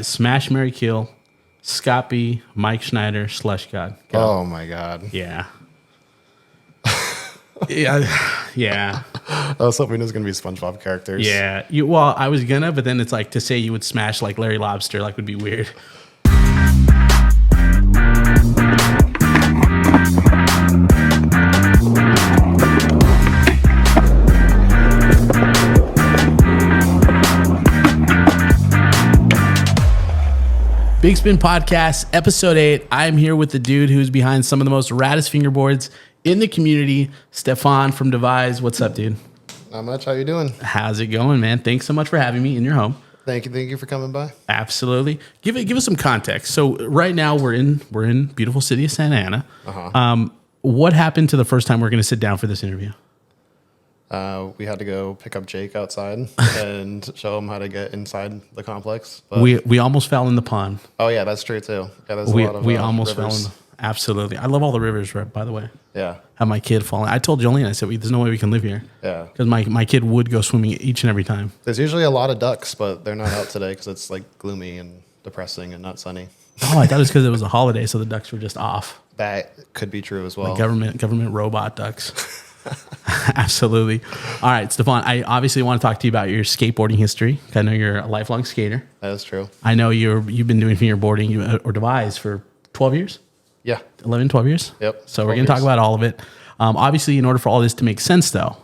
Smash, Marry, Kill, Scott B, Mike Schneider, Slush God. Go. Oh my God. Yeah. Yeah. I was hoping it was going to be SpongeBob characters. Yeah. Well, I was gonna, but then it's like to say you would smash like Larry Lobster, like would be weird. Bigspin Podcast, Episode 8. I'm here with the dude who's behind some of the most raddest fingerboards in the community, Stefan from Devise. What's up, dude? Not much. How you doing? How's it going, man? Thanks so much for having me in your home. Thank you for coming by. Absolutely. Give us some context. So right now we're in beautiful city of Santa Ana. Uh-huh. What happened to the first time we're going to sit down for this interview? We had to go pick up Jake outside and show him how to get inside the complex. But We almost fell in the pond. oh yeah, that's true too. Yeah, there's a We lot of almost rivers. fell in. Absolutely. I love all the rivers, right, by the way. Yeah, Have my kid falling. I told Jolene, I said, there's no way we can live here. yeah. Because my kid would go swimming each and every time. There's usually a lot of ducks, but they're not out today because it's like gloomy and depressing and not sunny. Oh, I thought it was because it was a holiday, so the ducks were just off. That could be true as well. Like government robot ducks. Absolutely. All right, Stefan, I obviously want to talk to you about your skateboarding history. I know you're a lifelong skater. That is true. I know you've been doing fingerboarding or Devise for 12 years? Yeah. 11, 12 years? Yep. So we're going to talk about all of it. Obviously, in order for all this to make sense, though,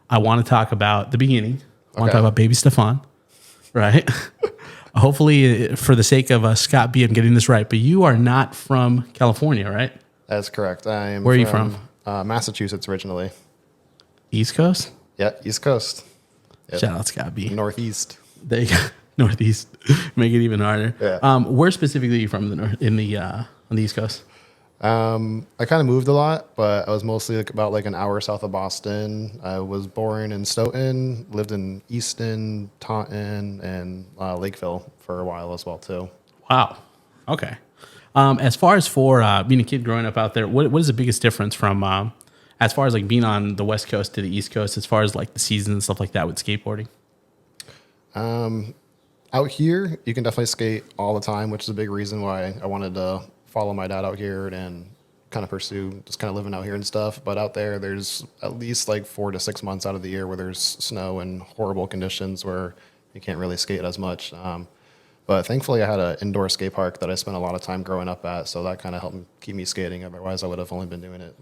I want to talk about the beginning. I want to talk about baby Stefan, right? Hopefully, for the sake of Scott B, I'm getting this right, but you are not from California, right? That's correct. I am. Where are you from? Massachusetts originally. East Coast? Yeah, East Coast. Yep. Shout out Scott B. Northeast. There you go. Northeast. Make it even harder. Yeah. Where specifically are you from on the East Coast? I kind of moved a lot, but I was mostly about an hour south of Boston. I was born in Stoughton, lived in Easton, Taunton, and Lakeville for a while as well too. Wow. Okay. As far as for being a kid growing up out there, what is the biggest difference from as far as being on the West Coast to the East Coast, as far as the seasons and stuff like that with skateboarding? Out here, you can definitely skate all the time, which is a big reason why I wanted to follow my dad out here and kind of pursue just kind of living out here and stuff. But out there, there's at least 4 to 6 months out of the year where there's snow and horrible conditions where you can't really skate as much. But thankfully, I had an indoor skate park that I spent a lot of time growing up at, so that kind of helped keep me skating. Otherwise, I would have only been doing it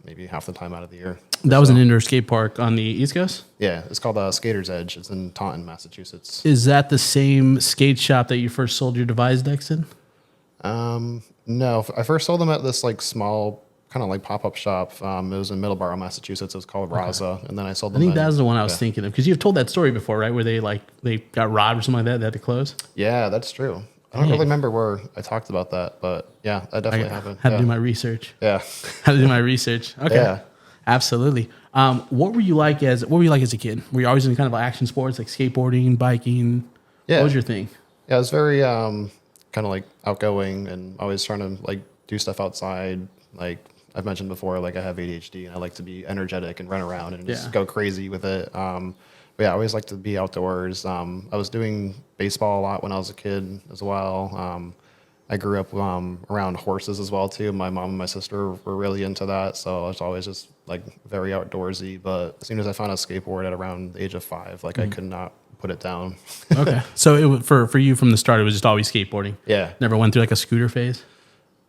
maybe half the time out of the year. That was an indoor skate park on the East Coast? Yeah, it's called Skater's Edge. It's in Taunton, Massachusetts. Is that the same skate shop that you first sold your Devise decks in? No, I first sold them at this small kind of pop-up shop. It was in Middleborough, Massachusetts. It was called Raza, and then I sold them. I think that was the one I was thinking of because you've told that story before, right? Where they got robbed or something like that. They had to close. Yeah, that's true. I don't really remember where I talked about that, but yeah, that definitely happened. Had to do my research. Yeah, Had to do my research. Okay. Yeah. Absolutely. What were you like as a kid? Were you always in kind of action sports like skateboarding, biking? Yeah. What was your thing? Yeah, I was very kind of outgoing and always trying to do stuff outside. I've mentioned before, I have ADHD and I like to be energetic and run around and just go crazy with it. But yeah, I always like to be outdoors. I was doing baseball a lot when I was a kid as well. I grew up around horses as well too. My mom and my sister were really into that, so I was always just very outdoorsy. But as soon as I found a skateboard at around the age of 5, I could not put it down. Okay, so for you from the start, it was just always skateboarding. Yeah, never went through a scooter phase.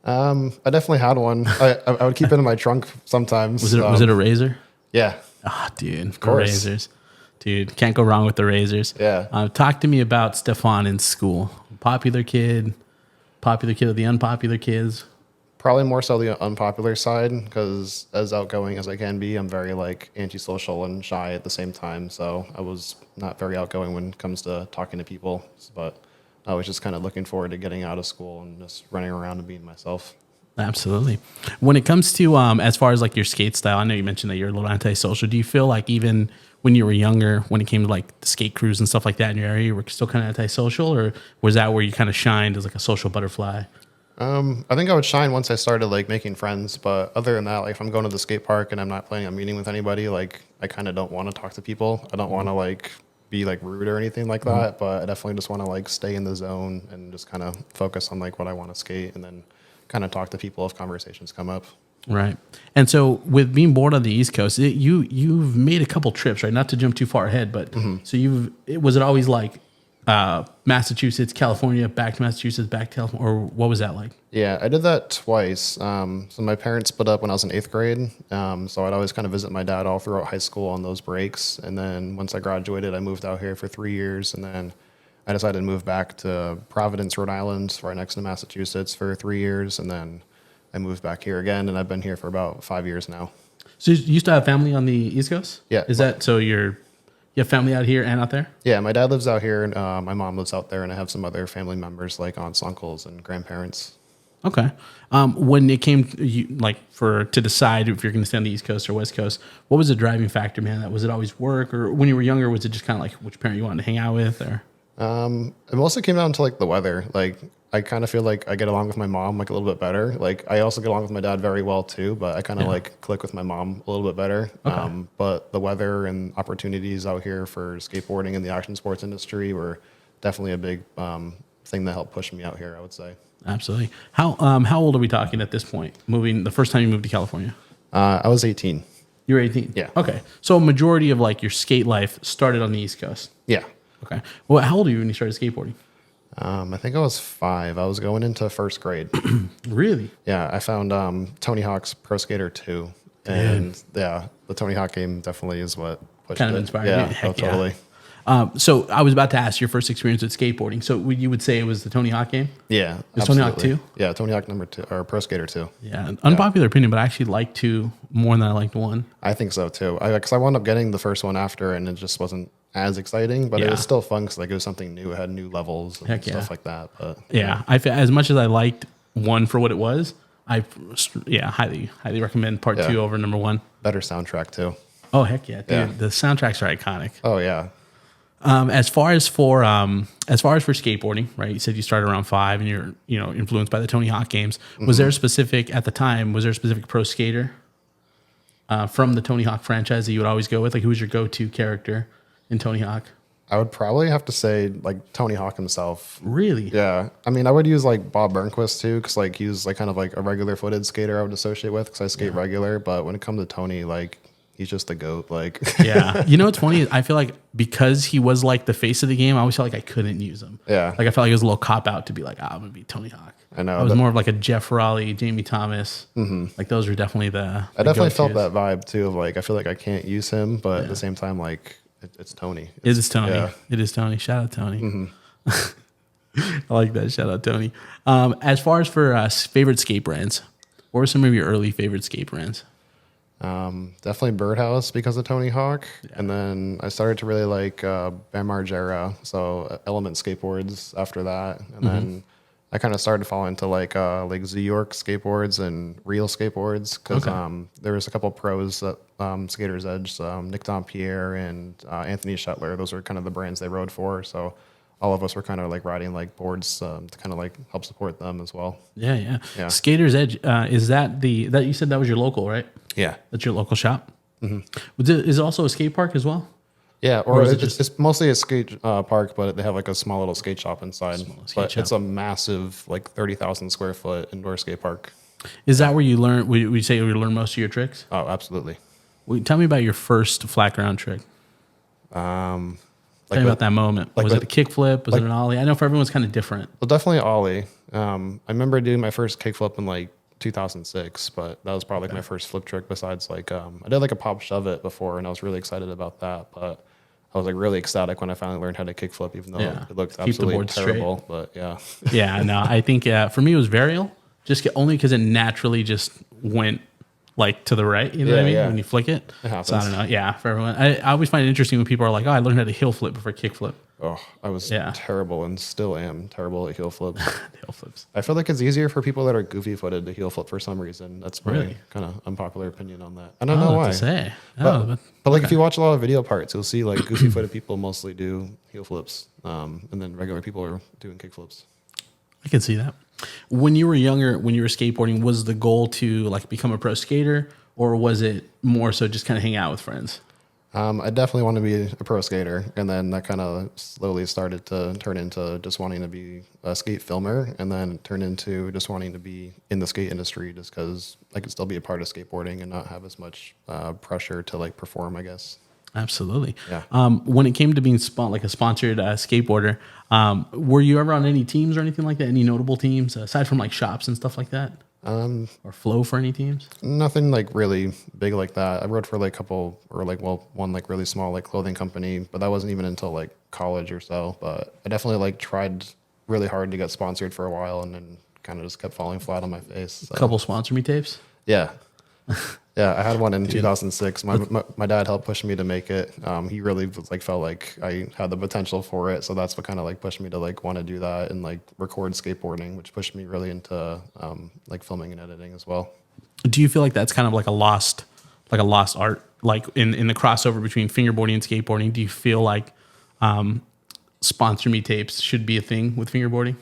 I definitely had one. I would keep it in my trunk sometimes. Was it a Razor? Yeah. Ah, dude, of course. Razors. Dude, can't go wrong with the Razors. Yeah. Talk to me about Stefan in school. Popular kid of the unpopular kids. Probably more so the unpopular side, because as outgoing as I can be, I'm very antisocial and shy at the same time. So I was not very outgoing when it comes to talking to people, but I was just kind of looking forward to getting out of school and just running around and being myself. Absolutely. When it comes to as far as your skate style, I know you mentioned that you're a little antisocial. Do you feel even when you were younger, when it came to the skate crews and stuff like that in your area, you were still kind of antisocial, or was that where you kind of shined as a social butterfly? I think I would shine once I started making friends, but other than that, if I'm going to the skate park and I'm not planning on meeting with anybody, I kind of don't want to talk to people. I don't want to be like rude or anything like that, but I definitely just want to like stay in the zone and just kind of focus on like what I want to skate, and then kind of talk to people if conversations come up. Right. And so with being born on the East Coast, you've made a couple trips, right? Not to jump too far ahead, but so was it always like Massachusetts, California, back to Massachusetts, back to California, or what was that like? Yeah, I did that twice. So my parents split up when I was in 8th grade. So I'd always kind of visit my dad all throughout high school on those breaks. And then once I graduated, I moved out here for 3 years. And then I decided to move back to Providence, Rhode Island, right next to Massachusetts for 3 years. And then I moved back here again, and I've been here for about 5 years now. So you used to have family on the East Coast? Yeah. Is that so you have family out here and out there? Yeah, my dad lives out here, and my mom lives out there, and I have some other family members like aunts, uncles, and grandparents. Okay. When it came to decide if you're going to stay on the East Coast or West Coast, what was the driving factor, man? Was it always work, or when you were younger, was it just kind of like which parent you wanted to hang out with, or? It mostly came down to like the weather. Like I kind of feel like I get along with my mom like a little bit better. Like I also get along with my dad very well too, but I kind of like click with my mom a little bit better. Okay. But the weather and opportunities out here for skateboarding in the action sports industry were definitely a big thing that helped push me out here, I would say. Absolutely. How old are we talking at this point? The first time you moved to California? I was 18. You were 18? Yeah. Okay. So a majority of like your skate life started on the East Coast? Yeah. Okay. Well, how old are you when you started skateboarding? I think I was 5. I was going into 1st grade. Really? Yeah. I found Tony Hawk's Pro Skater 2. And yeah, the Tony Hawk game definitely is what pushed kind of it. inspired you. me. Yeah, totally. So I was about to ask your first experience with skateboarding. So you would say it was the Tony Hawk game? Yeah. It was Tony Hawk 2? Yeah, Tony Hawk number 2, or Pro Skater 2. Yeah. Unpopular opinion, but I actually liked 2 more than I liked 1. I think so too. Because I wound up getting the first one after, and it just wasn't as exciting, but it was still fun because like it was something new. It had new levels and stuff like that. But yeah, as much as I liked 1 for what it was, I highly recommend part 2 over number 1. Better soundtrack too. Oh heck yeah, dude! Yeah. The soundtracks are iconic. Oh yeah. As far as for skateboarding, right? You said you started around 5, and you're influenced by the Tony Hawk games. Was there a specific pro skater from the Tony Hawk franchise that you would always go with? Like, who was your go-to character in Tony Hawk? I would probably have to say like Tony Hawk himself. Really? Yeah. I mean, I would use like Bob Burnquist too, because like he was like kind of like a regular footed skater I would associate with, because I skate regular. But when it comes to Tony, like he's just the GOAT. Like yeah. You know what's funny? I feel like because he was like the face of the game, I always felt like I couldn't use him. Yeah. Like I felt like it was a little cop out to be like, I'm gonna be Tony Hawk. I know. I was more of like a Jeff Raleigh, Jamie Thomas. Like those were definitely the I definitely felt that vibe too of like I feel like I can't use him, but at the same time like it's Tony. It is Tony. Yeah. It is Tony. Shout out Tony. I like that. Shout out Tony. As far as for favorite skate brands, what were some of your early favorite skate brands? Definitely Birdhouse because of Tony Hawk. And then I started to really like Bam Margera, so Element skateboards after that. And then I kind of started to fall into like Z York skateboards and Real skateboards, because there was a couple pros that Skater's Edge, Nick Dompierre and Anthony Shetler. Those were kind of the brands they rode for. So all of us were kind of like riding like boards to kind of like help support them as well. Yeah. Skater's Edge, is that that you said that was your local, right? Yeah. That's your local shop? Is it also a skate park as well? Yeah, or it's mostly a skate park, but they have like a small little skate shop inside. It's a massive, like 30,000 square foot indoor skate park. Is that where you learn? Would you say you learn most of your tricks? Oh, absolutely. Tell me about your first flat ground trick. Tell me about that moment. Was it a kickflip? Was it an ollie? I know for everyone's kind of different. Well, definitely ollie. I remember doing my first kickflip in like 2006, but that was probably like my first flip trick. Besides, like I did like a pop shove it before, and I was really excited about that. But I was like really ecstatic when I finally learned how to kickflip, even though it looked absolutely terrible. Straight. But yeah, yeah, no, I think for me it was varial, only because it naturally just went like to the right. You know what I mean? When you flick it. So I don't know. Yeah, for everyone, I always find it interesting when people are like, "Oh, I learned how to heel flip before kickflip." Oh, I was terrible and still am terrible at heel flips. Heel flips. I feel like it's easier for people that are goofy footed to heel flip for some reason. That's my kind of unpopular opinion on that. I don't know why. To say. But like if you watch a lot of video parts, you'll see like goofy footed people mostly do heel flips, and then regular people are doing kick flips. I can see that. When you were younger, when you were skateboarding, was the goal to like become a pro skater, or was it more so just kind of hang out with friends? I definitely want to be a pro skater, and then that kind of slowly started to turn into just wanting to be a skate filmer, and then turned into just wanting to be in the skate industry, just because I could still be a part of skateboarding and not have as much pressure to like perform, I guess. Absolutely. Yeah. When it came to being like a sponsored skateboarder, were you ever on any teams or anything like that? Any notable teams aside from like shops and stuff like that? Or flow for any teams? Nothing like really big like that. I rode for like a couple, or like, well, one like really small like clothing company, but that wasn't even until like college or so. But I definitely like tried really hard to get sponsored for a while, and then kind of just kept falling flat on my face. So. A couple sponsor me tapes? Yeah. Yeah, I had one in 2006. My dad helped push me to make it. He really was, like, felt like I had the potential for it, so that's what kind of like pushed me to like want to do that and like record skateboarding, which pushed me really into like filming and editing as well. Do you feel like that's kind of like a lost art, like in the crossover between fingerboarding and skateboarding? Do you feel like sponsor me tapes should be a thing with fingerboarding?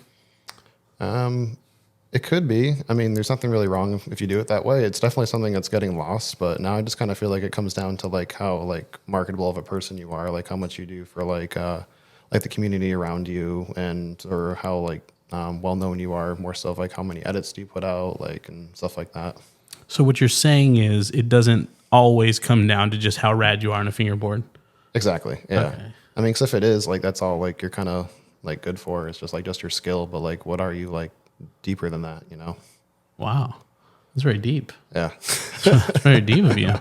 It could be. I mean, there's nothing really wrong if you do it that way. It's definitely something that's getting lost, but now I just kind of feel like it comes down to like how like marketable of a person you are, like how much you do for like the community around you, and or how like well known you are, more so like how many edits do you put out, like, and stuff like that. So what you're saying is it doesn't always come down to just how rad you are on a fingerboard. Exactly. Yeah. Okay. I mean, 'cause if it is like that's all like you're kind of like good for, it's just like just your skill, but like what are you like deeper than that, you know? Wow. That's very deep. Yeah. That's very deep of you.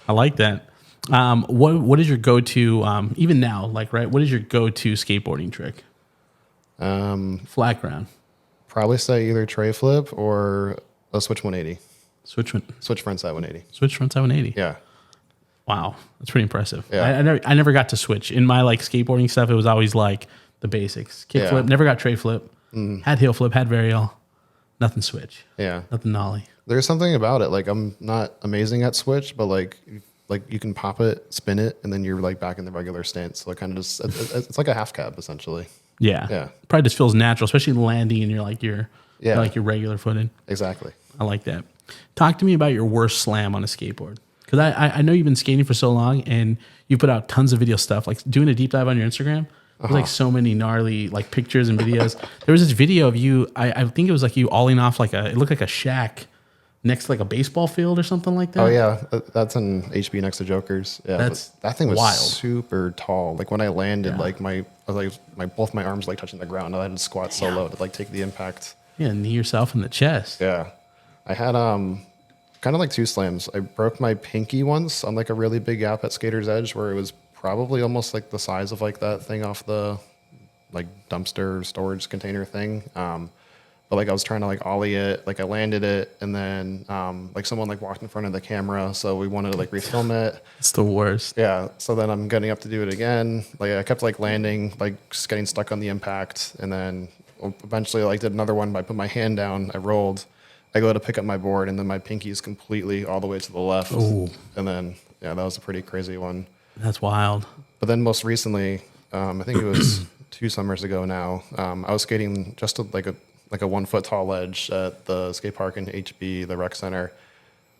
I like that. What is your go-to, even now, like, right, what is your go-to skateboarding trick? Flat ground. Probably say either tray flip or a switch 180. Switch frontside 180. Switch frontside 180. Yeah. Wow. That's pretty impressive. Yeah. I never got to switch. In my like skateboarding stuff, it was always like the basics. Kick flip, never got tray flip. Had heel flip, had varial, nothing switch. Yeah. Nothing nollie. There's something about it. Like I'm not amazing at switch, but like you can pop it, spin it, and then you're like back in the regular stance. So it kind of just, it's like a half cab essentially. Yeah. Yeah. Probably just feels natural, especially landing and you're like your regular footed. Exactly. I like that. Talk to me about your worst slam on a skateboard. Because I know you've been skating for so long and you put out tons of video stuff, like doing a deep dive on your Instagram. There's like so many gnarly like pictures and videos. There was this video of you, I think it was like you alling off like it looked like a shack next to like a baseball field or something like that. Oh yeah, that's an HB next to Joker's. Yeah, that thing was wild. Super tall. Like when I landed, like both my arms like touching the ground. I had to squat so low to like take the impact. Yeah, knee yourself in the chest. Yeah, I had kind of like two slams. I broke my pinky once on like a really big gap at Skater's Edge where it was probably almost like the size of like that thing off the like dumpster storage container thing. But like I was trying to like ollie it, like I landed it, and then like someone like walked in front of the camera, so we wanted to like refilm it. It's the worst. Yeah. So then I'm getting up to do it again. Like I kept like landing, like just getting stuck on the impact, and then eventually like did another one. I put my hand down, I rolled, I go to pick up my board, and then my pinky is completely all the way to the left. Ooh. And then that was a pretty crazy one. That's wild. But then most recently, I think it was 2 summers ago now, I was skating just like a 1 foot tall ledge at the skate park in HB, the rec center.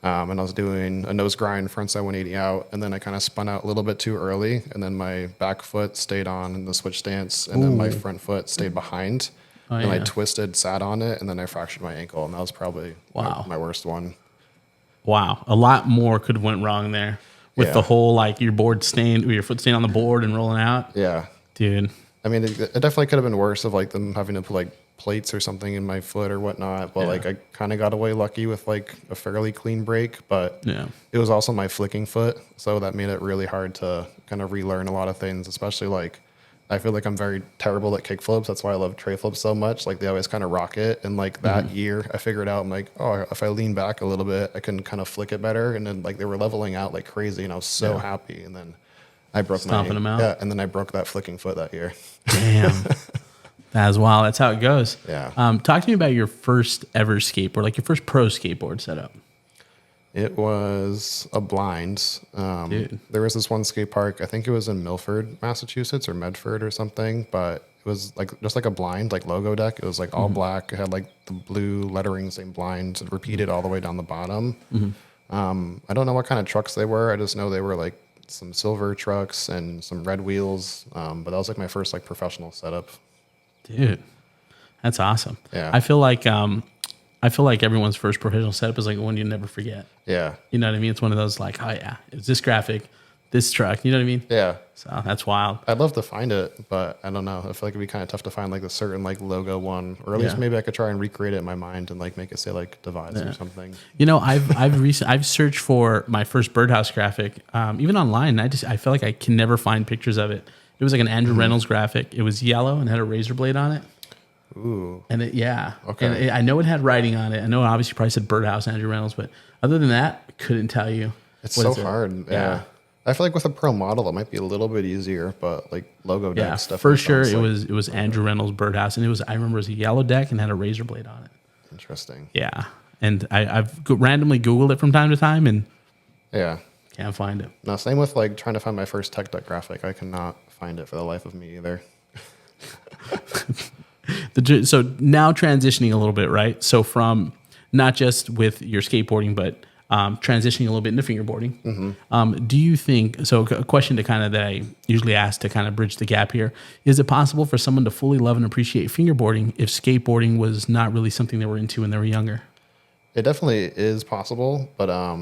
And I was doing a nose grind, frontside 180 out, and then I kind of spun out a little bit too early, and then my back foot stayed on in the switch stance, and then my front foot stayed behind. And I twisted, sat on it, and then I fractured my ankle, and that was probably my worst one. Wow. A lot more could have went wrong there. With the whole, like, your board staying, your foot staying on the board and rolling out. Yeah. Dude. I mean, it definitely could have been worse of, like, them having to put, like, plates or something in my foot or whatnot. But, like, I kind of got away lucky with, like, a fairly clean break. But it was also my flicking foot. So that made it really hard to kind of relearn a lot of things, especially, like, I feel like I'm very terrible at kick flips. That's why I love tray flips so much. Like, they always kind of rock it. And, like, that year, I figured out, I'm like, oh, if I lean back a little bit, I can kind of flick it better. And then, like, they were leveling out like crazy, and I was so happy. And then I broke them out. Yeah, and then I broke that flicking foot that year. Damn. That's wild. That's how it goes. Yeah. Talk to me about your first ever skateboard, like your first pro skateboard setup. It was a blind. There was this one skate park, I think it was in Milford, Massachusetts, or Medford or something, but it was like just like a blind, like logo deck. It was like all black. It had like the blue lettering, same blind, repeated all the way down the bottom. I don't know what kind of trucks they were. I just know they were like some silver trucks and some red wheels. But that was like my first like professional setup. Dude, that's awesome. Yeah. I feel like everyone's first professional setup is like one you never forget. Yeah. You know what I mean? It's one of those like, oh yeah, it's this graphic, this truck. You know what I mean? Yeah. So that's wild. I'd love to find it, but I don't know. I feel like it'd be kind of tough to find like a certain like logo one, or at least maybe I could try and recreate it in my mind and like make it say like Devise or something. You know, I've searched for my first birdhouse graphic, even online. I feel like I can never find pictures of it. It was like an Andrew Reynolds graphic. It was yellow and had a razor blade on it. Ooh. And Okay. And I know it had writing on it. I know it obviously probably said birdhouse Andrew Reynolds, but other than that, I couldn't tell you. It's so hard. Yeah. I feel like with a pro model, it might be a little bit easier, but like logo deck stuff. For sure, it was Andrew Reynolds birdhouse, and I remember it was a yellow deck and had a razor blade on it. Interesting. Yeah, and I've randomly Googled it from time to time, and can't find it. No, same with like trying to find my first tech deck graphic. I cannot find it for the life of me either. So now transitioning a little bit, right? So from not just with your skateboarding, but transitioning a little bit into fingerboarding. Do you think, so a question to kind of that I usually ask to kind of bridge the gap here, is it possible for someone to fully love and appreciate fingerboarding if skateboarding was not really something they were into when they were younger? It definitely is possible, but I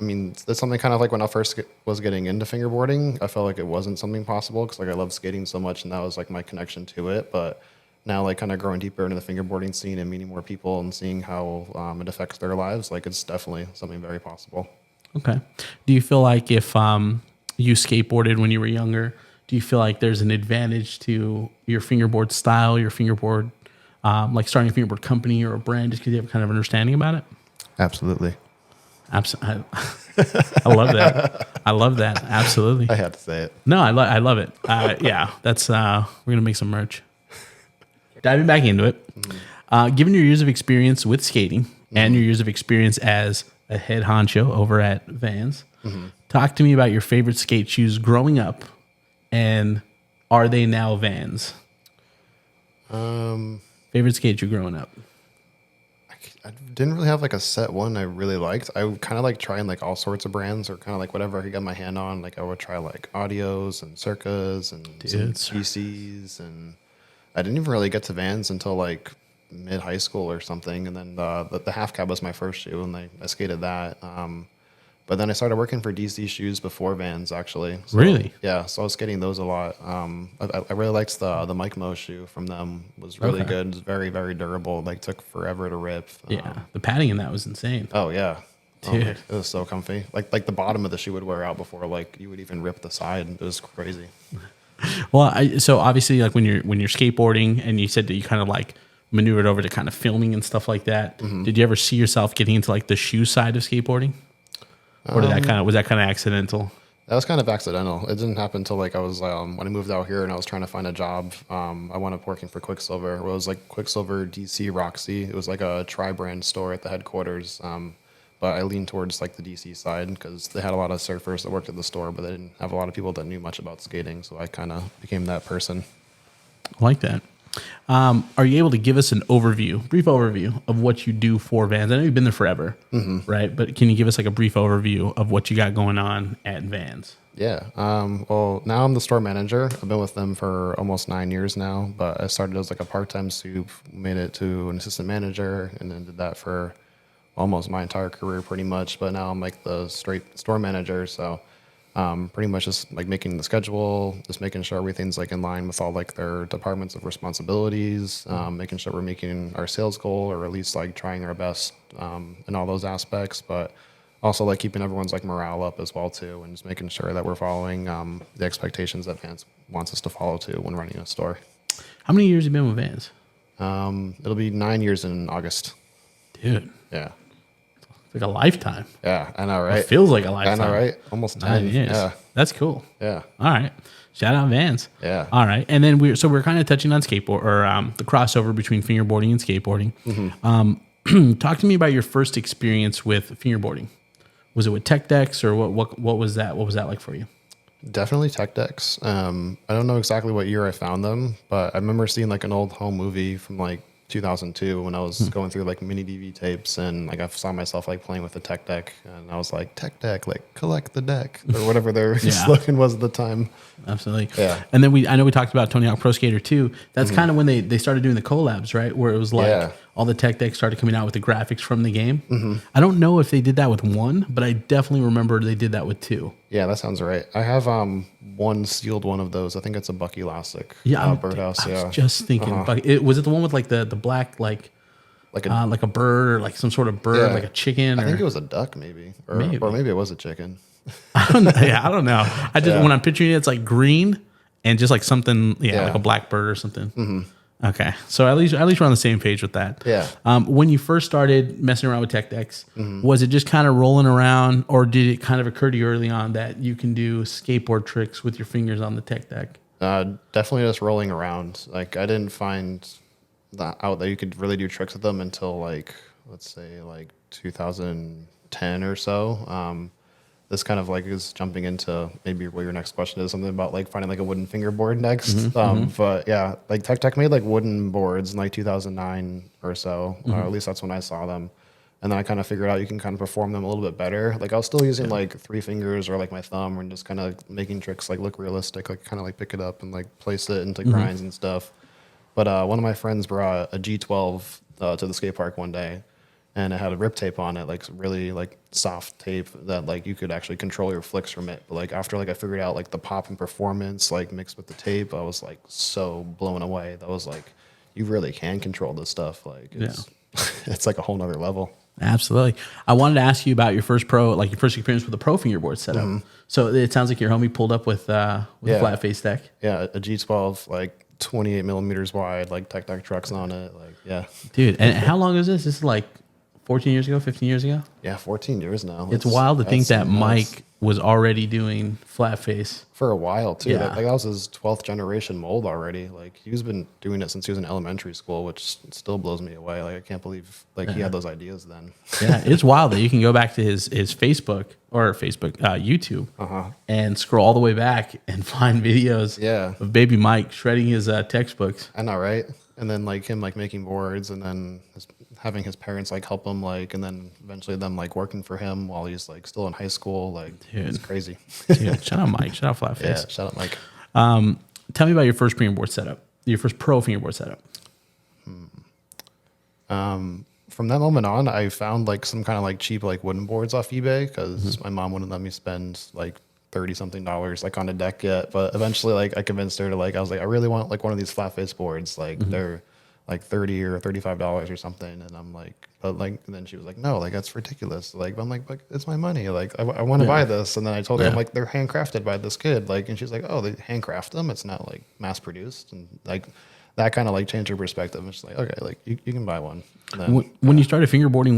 mean, it's something kind of like when I first was getting into fingerboarding, I felt like it wasn't something possible because like I loved skating so much and that was like my connection to it. But now like kind of growing deeper into the fingerboarding scene and meeting more people and seeing how it affects their lives, like it's definitely something very possible. Okay. Do you feel like if you skateboarded when you were younger, do you feel like there's an advantage to your fingerboard style, your fingerboard, like starting a fingerboard company or a brand just because you have kind of understanding about it? Absolutely. Absolutely. I love that. I love that. Absolutely. I had to say it. No, I love it. Yeah, that's we're gonna make some merch. Diving back into it, given your years of experience with skating and your years of experience as a head honcho over at Vans, talk to me about your favorite skate shoes growing up, and are they now Vans? Favorite skate shoe growing up? I didn't really have like a set one I really liked. I would kind of like trying like all sorts of brands or kind of like whatever I could get my hand on. Like I would try like Audios and Circas and some PCs, and I didn't even really get to Vans until like mid high school or something. And then the half cab was my first shoe, and I skated that. But then I started working for DC Shoes before Vans, actually. So, really? Yeah, so I was skating those a lot. I really liked the Mike Mo shoe from them. It was really good. It was very, very durable. Like, took forever to rip. Yeah, the padding in that was insane. Oh, yeah. Dude. It was so comfy. Like the bottom of the shoe would wear out before, like, you would even rip the side. It was crazy. Well, so obviously, like, when you're skateboarding, and you said that you kind of, like, maneuvered over to kind of filming and stuff like that, did you ever see yourself getting into, like, the shoe side of skateboarding? Or was that kind of accidental? That was kind of accidental. It didn't happen until like I was when I moved out here and I was trying to find a job. I wound up working for Quicksilver. It was like Quicksilver DC Roxy. It was like a tri-brand store at the headquarters. But I leaned towards like the DC side because they had a lot of surfers that worked at the store, but they didn't have a lot of people that knew much about skating. So I kind of became that person. I like that. Are you able to give us an brief overview of what you do for Vans? I know you've been there forever, right? But can you give us like a brief overview of what you got going on at Vans? Yeah. Well, now I'm the store manager. I've been with them for almost 9 years now, but I started as like a part-time soup, made it to an assistant manager, and then did that for almost my entire career pretty much. But now I'm like the straight store manager. So pretty much just like making the schedule, just making sure everything's like in line with all like their departments of responsibilities, making sure we're making our sales goal or at least like trying our best in all those aspects, but also like keeping everyone's like morale up as well too, and just making sure that we're following the expectations that Vans wants us to follow too when running a store. How many years have you been with Vans? It'll be 9 years in August. Dude. Yeah. Like a lifetime. Yeah, I know, right? It feels like a lifetime. I know, right? Almost 10 years. Yeah. That's cool. Yeah. All right. Shout out Vans. Yeah. All right. And then we're kind of touching on skateboard or the crossover between fingerboarding and skateboarding. Talk to me about your first experience with fingerboarding. Was it with tech decks or what was that? What was that like for you? Definitely tech decks. I don't know exactly what year I found them, but I remember seeing like an old home movie from like 2002 when I was going through like mini DV tapes, and like I saw myself like playing with the tech deck, and I was like, tech deck, like collect the deck or whatever their slogan was at the time. Absolutely. Yeah. And then I know we talked about Tony Hawk Pro Skater 2. That's kind of when they started doing the collabs, right? Where it was like all the tech decks started coming out with the graphics from the game. I don't know if they did that with 1, but I definitely remember they did that with 2. Yeah, that sounds right. I have one sealed one of those. I think it's a Buck Elastic. Birdhouse. I was just thinking. Was it the one with like the black like a bird or like some sort of bird, like a chicken? I think it was a duck, maybe, or maybe it was a chicken. I don't know. I just when I'm picturing it, it's like green and just like something, like a black bird or something. Okay, so at least we're on the same page with that. Yeah. When you first started messing around with tech decks, was it just kind of rolling around, or did it kind of occur to you early on that you can do skateboard tricks with your fingers on the tech deck? Definitely just rolling around. Like I didn't find out that you could really do tricks with them until like, let's say like 2010 or so. This kind of like is jumping into maybe what your next question is, something about like finding like a wooden fingerboard next. But yeah, like Tech made like wooden boards in like 2009 or so, or at least that's when I saw them. And then I kind of figured out you can kind of perform them a little bit better. Like I was still using like 3 fingers or like my thumb and just kind of making tricks like look realistic, like kind of like pick it up and like place it into grinds and stuff. But one of my friends brought a G12 to the skate park one day, and it had a rip tape on it, like really like soft tape that like you could actually control your flicks from it. But like after like I figured out like the pop and performance like mixed with the tape, I was like so blown away. That was like, you really can control this stuff. Like it's it's like a whole nother level. Absolutely. I wanted to ask you about your first experience with a pro fingerboard setup. So it sounds like your homie pulled up with a flat face deck. Yeah, a G12 like 28 millimeters wide, like tech deck trucks on it. Like dude. And how long is this? This is like 14 years ago, 15 years ago? Yeah, 14 years now. It's wild to think that Mike was already doing flat face. For a while, too. Yeah. That was his 12th generation mold already. Like, he's been doing it since he was in elementary school, which still blows me away. Like, I can't believe, like, he had those ideas then. Yeah, it's wild that you can go back to his Facebook, YouTube, and scroll all the way back and find videos of baby Mike shredding his textbooks. I know, right? And then, like, him, like, making boards, and then having his parents, like, help him, like, and then eventually them, like, working for him while he's, like, still in high school. Like, it's crazy. Dude, shout out Mike. Shout out Flatface. Yeah, shout out Mike. Tell me about your first fingerboard setup, your first pro fingerboard setup. From that moment on, I found, like, some kind of, like, cheap, like, wooden boards off eBay because my mom wouldn't let me spend, like, $30-something, like, on a deck yet. But eventually, like, I convinced her to, like, I was like, I really want, like, one of these flat face boards. Like, they're like $30 or $35 or something. And I'm like, but like, and then she was like, no, like, that's ridiculous. Like, I'm like, but it's my money. Like, I want to buy this. And then I told her, I'm like, they're handcrafted by this kid. Like, and she's like, oh, they handcraft them. It's not like mass produced. And like, that kind of like changed her perspective. And she's like, okay, like you can buy one. Then, when you started fingerboarding,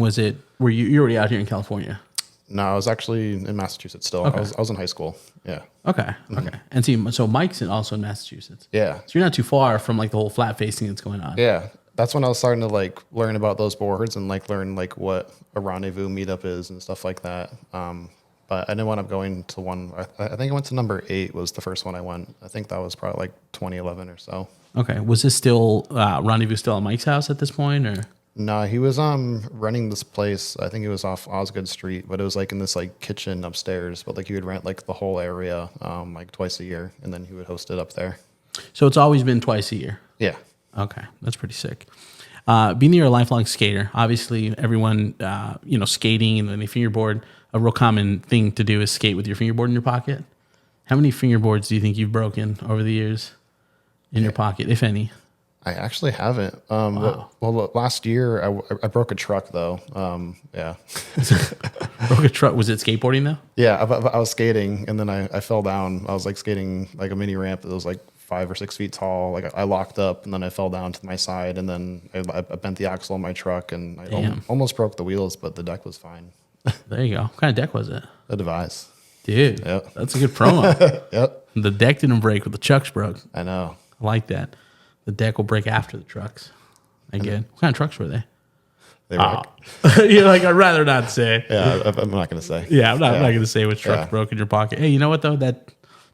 were you already out here in California? No, I was actually in Massachusetts still. Okay. I was in high school. Yeah. Okay. Okay. And see, so Mike's also in Massachusetts. Yeah. So you're not too far from like the whole flat facing that's going on. Yeah. That's when I was starting to like learn about those boards and like learn like what a rendezvous meetup is and stuff like that. But I didn't end up going to one. I think I went to number 8 was the first one I went. I think that was probably like 2011 or so. Okay. Was this still rendezvous still at Mike's house at this point, or? No, he was running this place. I think it was off Osgood Street, but it was like in this like kitchen upstairs. But like he would rent like the whole area like twice a year, and then he would host it up there. So it's always been twice a year. Yeah. Okay, that's pretty sick. Being you're a lifelong skater, obviously everyone skating and then they fingerboard. A real common thing to do is skate with your fingerboard in your pocket. How many fingerboards do you think you've broken over the years in your pocket, if any? I actually haven't. Wow. Well, last year I broke a truck though. Yeah. Broke a truck. Was it skateboarding though? Yeah, I was skating and then I fell down. I was like skating like a mini ramp that was like 5 or 6 feet tall. Like I locked up and then I fell down to my side and then I bent the axle on my truck and I almost broke the wheels, but the deck was fine. There you go. What kind of deck was it? A Devise. Dude, that's a good promo. Yep. The deck didn't break, but the chucks broke. I know. I like that. The deck will break after the trucks. Again, what kind of trucks were they? They were you're like, I'd rather not say. Yeah, I'm not going to say. Yeah, I'm not going to say which truck broke in your pocket. Hey, you know what, though? That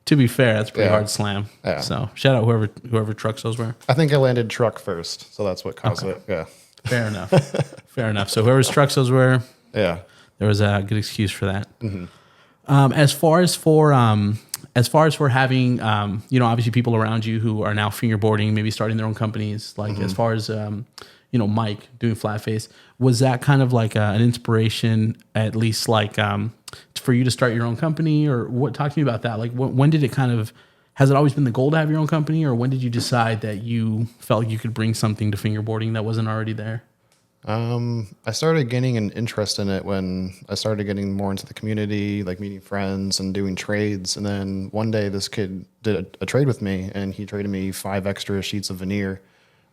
To be fair, that's a pretty Yeah. hard slam. Yeah. So shout out whoever trucks those were. I think I landed truck first, so that's what caused it. Yeah. Fair enough. Fair enough. So whoever's trucks those were, Yeah. there was a good excuse for that. Mm-hmm. As far as for having obviously people around you who are now fingerboarding, maybe starting their own companies, like as far as Mike doing flat face, was that kind of like an inspiration, at least like for you to start your own company, or what? Talk to me about that. Like when did it has it always been the goal to have your own company, or when did you decide that you felt like you could bring something to fingerboarding that wasn't already there? I started gaining an interest in it when I started getting more into the community, like meeting friends and doing trades. And then one day this kid did a trade with me, and he traded me 5 extra sheets of veneer,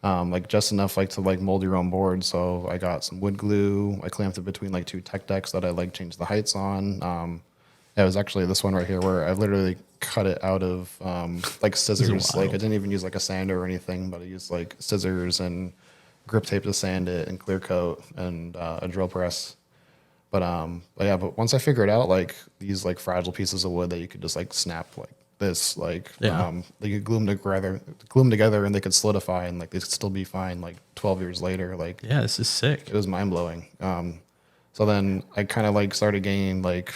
like just enough like to like mold your own board. So I got some wood glue. I clamped it between like 2 tech decks that I like changed the heights on. It was actually this one right here where I literally cut it out of like scissors. Like I didn't even use like a sander or anything, but I used like scissors and grip tape to sand it and clear coat and a drill press. But once I figured out like these like fragile pieces of wood that you could just like snap like this, like you could glue them together and they could solidify and like they could still be fine like 12 years later. Like This is sick. it was mind blowing. So then I kind of like started gaining like,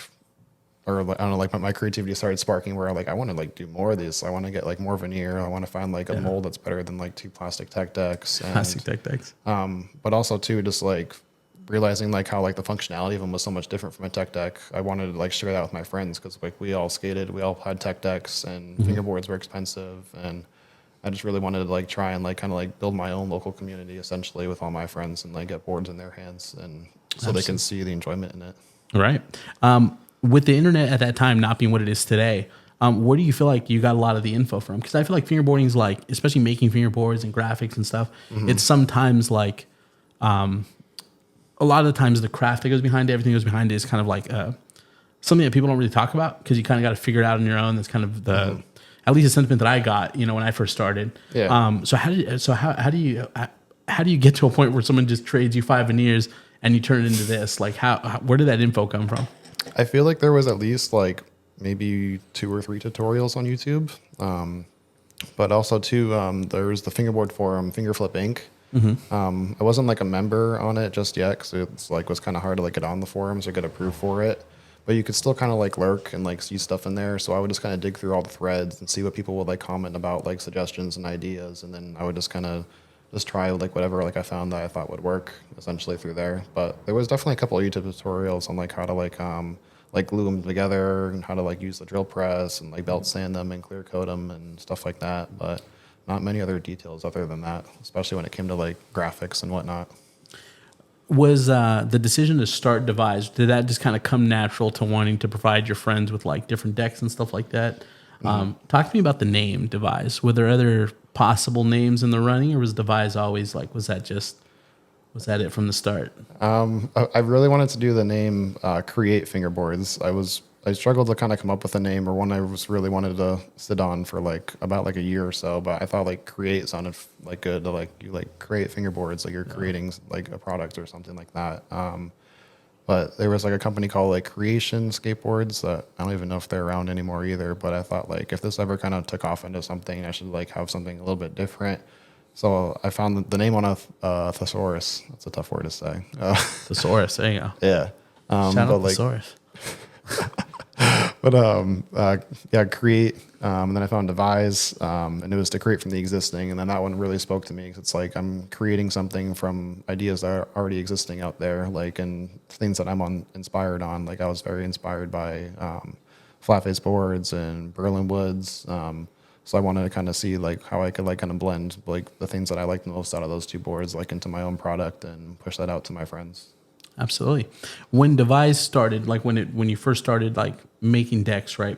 or I don't know, like my creativity started sparking where I want to like do more of this. I want to get like more veneer. I want to find like a mold that's better than like 2 plastic tech decks. Plastic tech decks. But also too, just like realizing like how like the functionality of them was so much different from a tech deck. I wanted to like share that with my friends because like we all skated, we all had tech decks, and fingerboards were expensive, and I just really wanted to like try and like kind of like build my own local community essentially with all my friends and like get boards in their hands and so they can see the enjoyment in it. Right. With the internet at that time not being what it is today, where do you feel like you got a lot of the info from? Because I feel like fingerboarding is like, especially making fingerboards and graphics and stuff, it's sometimes like, a lot of the times the craft that goes behind it, everything that goes behind it is kind of like something that people don't really talk about because you kind of got to figure it out on your own. That's kind of the, at least the sentiment that I got, when I first started. Yeah. So how do you get to a point where someone just trades you 5 veneers and you turn it into this? Like where did that info come from? I feel like there was at least like maybe 2 or 3 tutorials on YouTube. But also too, there's the fingerboard forum, Fingerflip Inc. I wasn't like a member on it just yet because it's like was kind of hard to like get on the forums or get approved for it. But you could still kind of like lurk and like see stuff in there. So I would just kind of dig through all the threads and see what people would like comment about, like suggestions and ideas, and then I would just kind of just try like whatever like I found that I thought would work essentially through there. But there was definitely a couple of YouTube tutorials on like how to like glue them together and how to like use the drill press and like belt sand them and clear coat them and stuff like that. But not many other details other than that, especially when it came to like graphics and whatnot. Was the decision to start Devise, did that just kind of come natural to wanting to provide your friends with like different decks and stuff like that? Talk to me about the name Devise. Were there other possible names in the running, or was Devise always like, was that it from the start? I really wanted to do the name Create Fingerboards. I struggled to kind of come up with a name or one I was really wanted to sit on for like about like a year or so, but I thought like Create sounded like good to like you like create fingerboards, like you're creating like a product or something like that. But there was like a company called like Creation Skateboards that I don't even know if they're around anymore either, but I thought like if this ever kind of took off into something, I should like have something a little bit different. So I found the name on a thesaurus. That's a tough word to say. Thesaurus, there you go. Yeah. Shout out like, Thesaurus. But create, and then I found Devise, and it was to create from the existing, and then that one really spoke to me because it's like I'm creating something from ideas that are already existing out there, like and things that I'm inspired on. Like I was very inspired by flat face boards and Berlin woods. So I wanted to kind of see like how I could like kind of blend like the things that I like the most out of those 2 boards like into my own product and push that out to my friends. Absolutely. When Devise started, like when you first started like making decks, right?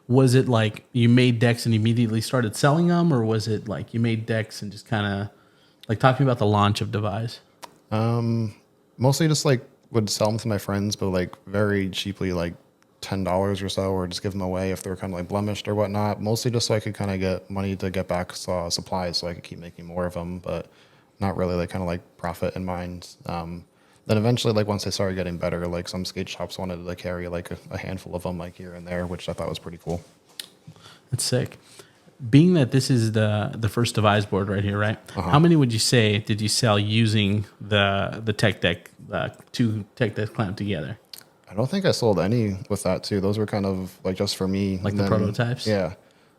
Was it like you made decks and immediately started selling them, or was it like you made decks and just kind of like talk to me about the launch of Devise? Mostly just like would sell them to my friends, but like very cheaply, like $10 or so, or just give them away if they were kind of like blemished or whatnot. Mostly just so I could kind of get money to get back supplies so I could keep making more of them, but not really like kind of like profit in mind. Then eventually, like once they started getting better, like some skate shops wanted to carry like a handful of them like here and there, which I thought was pretty cool. That's sick. Being that this is the first Devise board right here, right? How many would you say did you sell using the tech deck, two tech decks clamped together? I don't think I sold any with that too. Those were kind of like just for me. Like the prototypes? Yeah.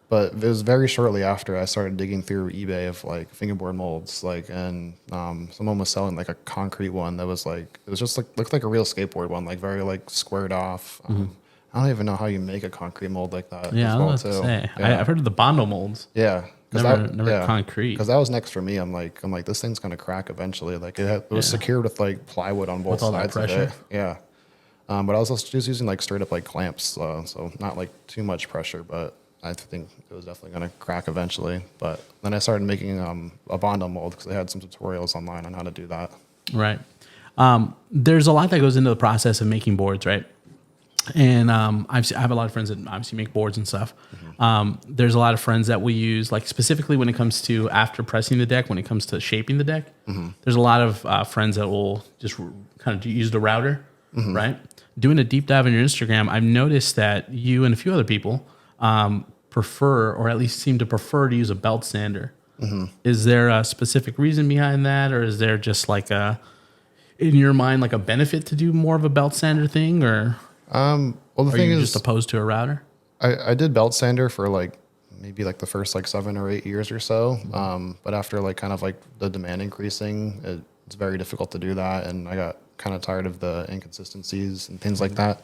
But it was very shortly after I started digging through eBay of like fingerboard molds, like, and someone was selling like a concrete one that was like, it was just like, looked like a real skateboard one, like very like squared off. I don't even know how you make a concrete mold like that. Yeah, as I well was about to too. say. Yeah. I've heard of the Bondo molds. Yeah. Never concrete. Because that was next for me. I'm like, this thing's gonna crack eventually. Like it was secured with like plywood on both sides of it. Yeah. But I was just using like straight up like clamps, so not like too much pressure, but I think it was definitely gonna crack eventually. But then I started making a Bondo mold because they had some tutorials online on how to do that. Right. There's a lot that goes into the process of making boards, right? And I have a lot of friends that obviously make boards and stuff. There's a lot of friends that we use, like specifically when it comes to after pressing the deck, when it comes to shaping the deck. There's a lot of friends that will just kind of use the router, right? Doing a deep dive on your Instagram, I've noticed that you and a few other people prefer, or at least seem to prefer, to use a belt sander. Is there a specific reason behind that, or is there just like in your mind, like a benefit to do more of a belt sander thing, or? Well, the thing is, just opposed to a router? I did belt sander for like maybe like the first like 7 or 8 years or so. But after like kind of like the demand increasing, it's very difficult to do that, and I got kind of tired of the inconsistencies and things like that.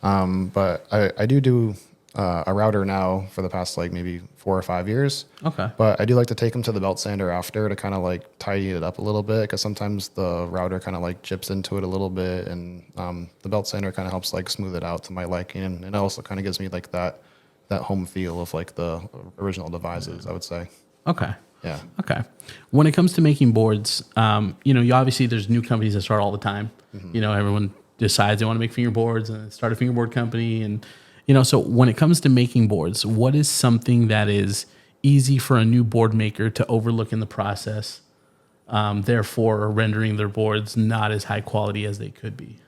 But I do a router now for the past like maybe 4 or 5 years. Okay. But I do like to take them to the belt sander after to kind of like tidy it up a little bit, because sometimes the router kind of like chips into it a little bit, and the belt sander kind of helps like smooth it out to my liking, and it also kind of gives me like that home feel of like the original Devises, I would say. Okay. Yeah. Okay. When it comes to making boards, you obviously there's new companies that start all the time. Everyone decides they want to make fingerboards and start a fingerboard company, and so when it comes to making boards, what is something that is easy for a new board maker to overlook in the process, therefore rendering their boards not as high quality as they could be?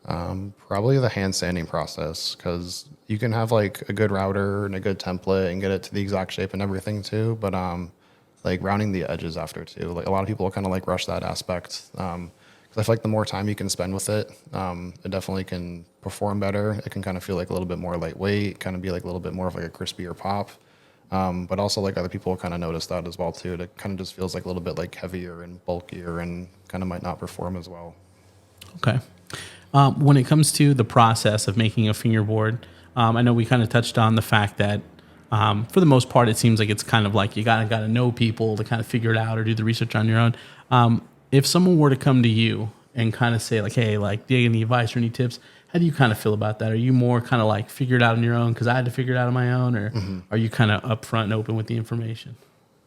Probably the hand sanding process, because you can have like a good router and a good template and get it to the exact shape and everything too, but like rounding the edges after too. Like a lot of people kind of like rush that aspect. Because I feel like the more time you can spend with it, it definitely can perform better. It can kind of feel like a little bit more lightweight, kind of be like a little bit more of like a crispier pop. But also like other people kind of notice that as well too. It kind of just feels like a little bit like heavier and bulkier, and kind of might not perform as well. Okay. When it comes to the process of making a fingerboard, I know we kind of touched on the fact that for the most part, it seems like it's kind of like you gotta know people to kind of figure it out or do the research on your own. If someone were to come to you and kind of say like, hey, like, do you have any advice or any tips? How do you kind of feel about that? Are you more kind of like figure it out on your own because I had to figure it out on my own, or are you kind of upfront and open with the information?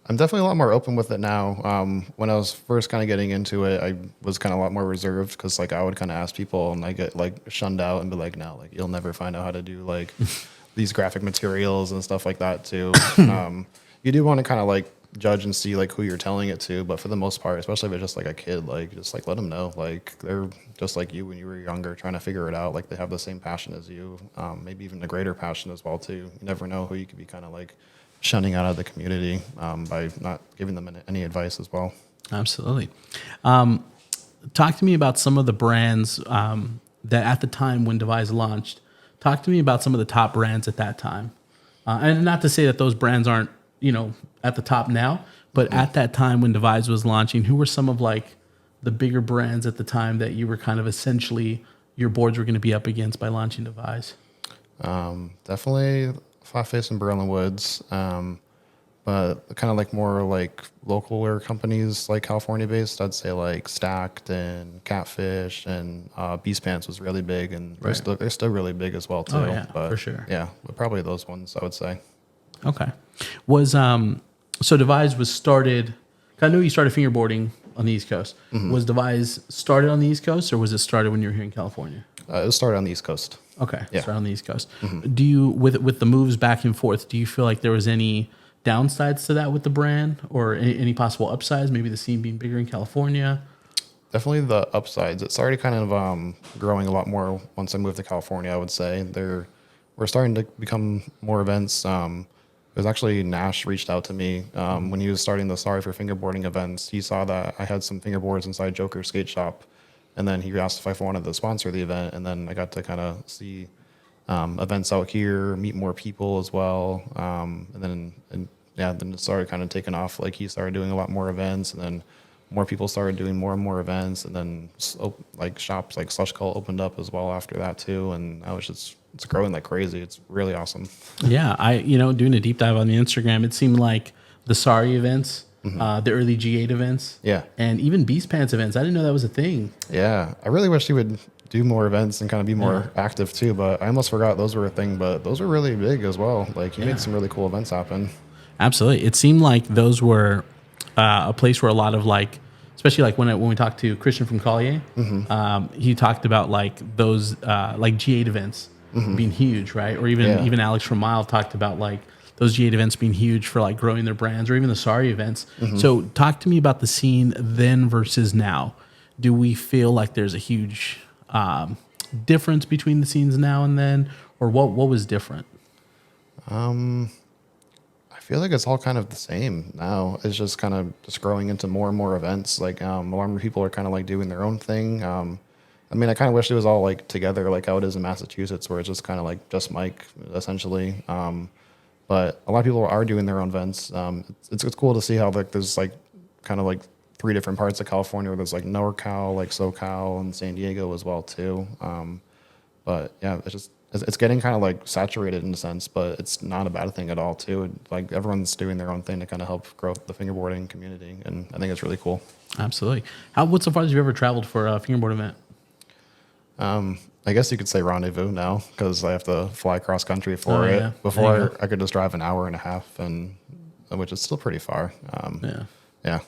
I'm definitely a lot more open with it now. When I was first kind of getting into it, I was kind of a lot more reserved, because like I would kind of ask people and I get like shunned out and be like, no, like you'll never find out how to do like these graphic materials and stuff like that too. You do want to kind of like judge and see like who you're telling it to, but for the most part, especially if it's just like a kid, like just like let them know like they're just like you when you were younger, trying to figure it out. Like they have the same passion as you, maybe even a greater passion as well too. You never know who you could be kind of like shunning out of the community by not giving them any advice as well. Absolutely. Talk to me about some of the brands that at the time when Devise launched. Talk to me about some of the top brands at that time, and not to say that those brands aren't at the top now, but at that time when Devise was launching, who were some of like the bigger brands at the time that you were kind of essentially your boards were going to be up against by launching Devise? Definitely Flat Face and Berlin Woods, but kind of like more like localer companies like California based. I'd say like Stacked and Catfish and Bigspin was really big, and they're still really big as well too. Oh, yeah, but for sure. Yeah, but probably those ones I would say. Okay. Was so Devise was started. I know you started fingerboarding on the East Coast. Was Devise started on the East Coast, or was it started when you were here in California? It was started on the East Coast. Okay, yeah. Started on the East Coast. Do you, with the moves back and forth, do you feel like there was any downsides to that with the brand, or any possible upsides? Maybe the scene being bigger in California. Definitely the upsides. It started kind of growing a lot more once I moved to California. I would say there we're starting to become more events. It was actually Nash reached out to me when he was starting the Sorry for Fingerboarding events. He saw that I had some fingerboards inside Joker's skate shop, and then he asked if I wanted to sponsor the event. And then I got to kind of see events out here, meet more people as well, then it started kind of taking off. Like he started doing a lot more events, and then more people started doing more and more events, and then like shops like Slush Cult opened up as well after that too. And it's growing like crazy. It's really awesome. Yeah, doing a deep dive on the Instagram, it seemed like the Sorry events, the early G8 events, and even Beast Pants events. I didn't know that was a thing. Yeah, I really wish he would do more events and kind of be more active too. But I almost forgot those were a thing. But those were really big as well. Like he made some really cool events happen. Absolutely, it seemed like those were a place where a lot of like, especially like when we talked to Christian from Collier, he talked about like those like G8 events being huge, right? Or even Alex from Mile talked about like those G8 events being huge for like growing their brands, or even the Sorry events. So talk to me about the scene then versus now. Do we feel like there's a huge difference between the scenes now and then, or what was different? I feel like it's all kind of the same now. It's just kind of just growing into more and more events. Like more and more people are kind of like doing their own thing. I mean, I kind of wish it was all like together, like how it is in Massachusetts, where it's just kind of like just Mike essentially. But a lot of people are doing their own events. It's cool to see how like there's like kind of like 3 different parts of California where there's like NorCal, like SoCal, and San Diego as well too. But yeah, it's getting kind of like saturated in a sense, but it's not a bad thing at all too. Like everyone's doing their own thing to kind of help grow the fingerboarding community, and I think it's really cool. Absolutely. What's the farthest you've ever traveled for a fingerboard event? I guess you could say Rendezvous now, because I have to fly cross country for it. Yeah. Before I could just drive an hour and a half, and which is still pretty far. Yeah.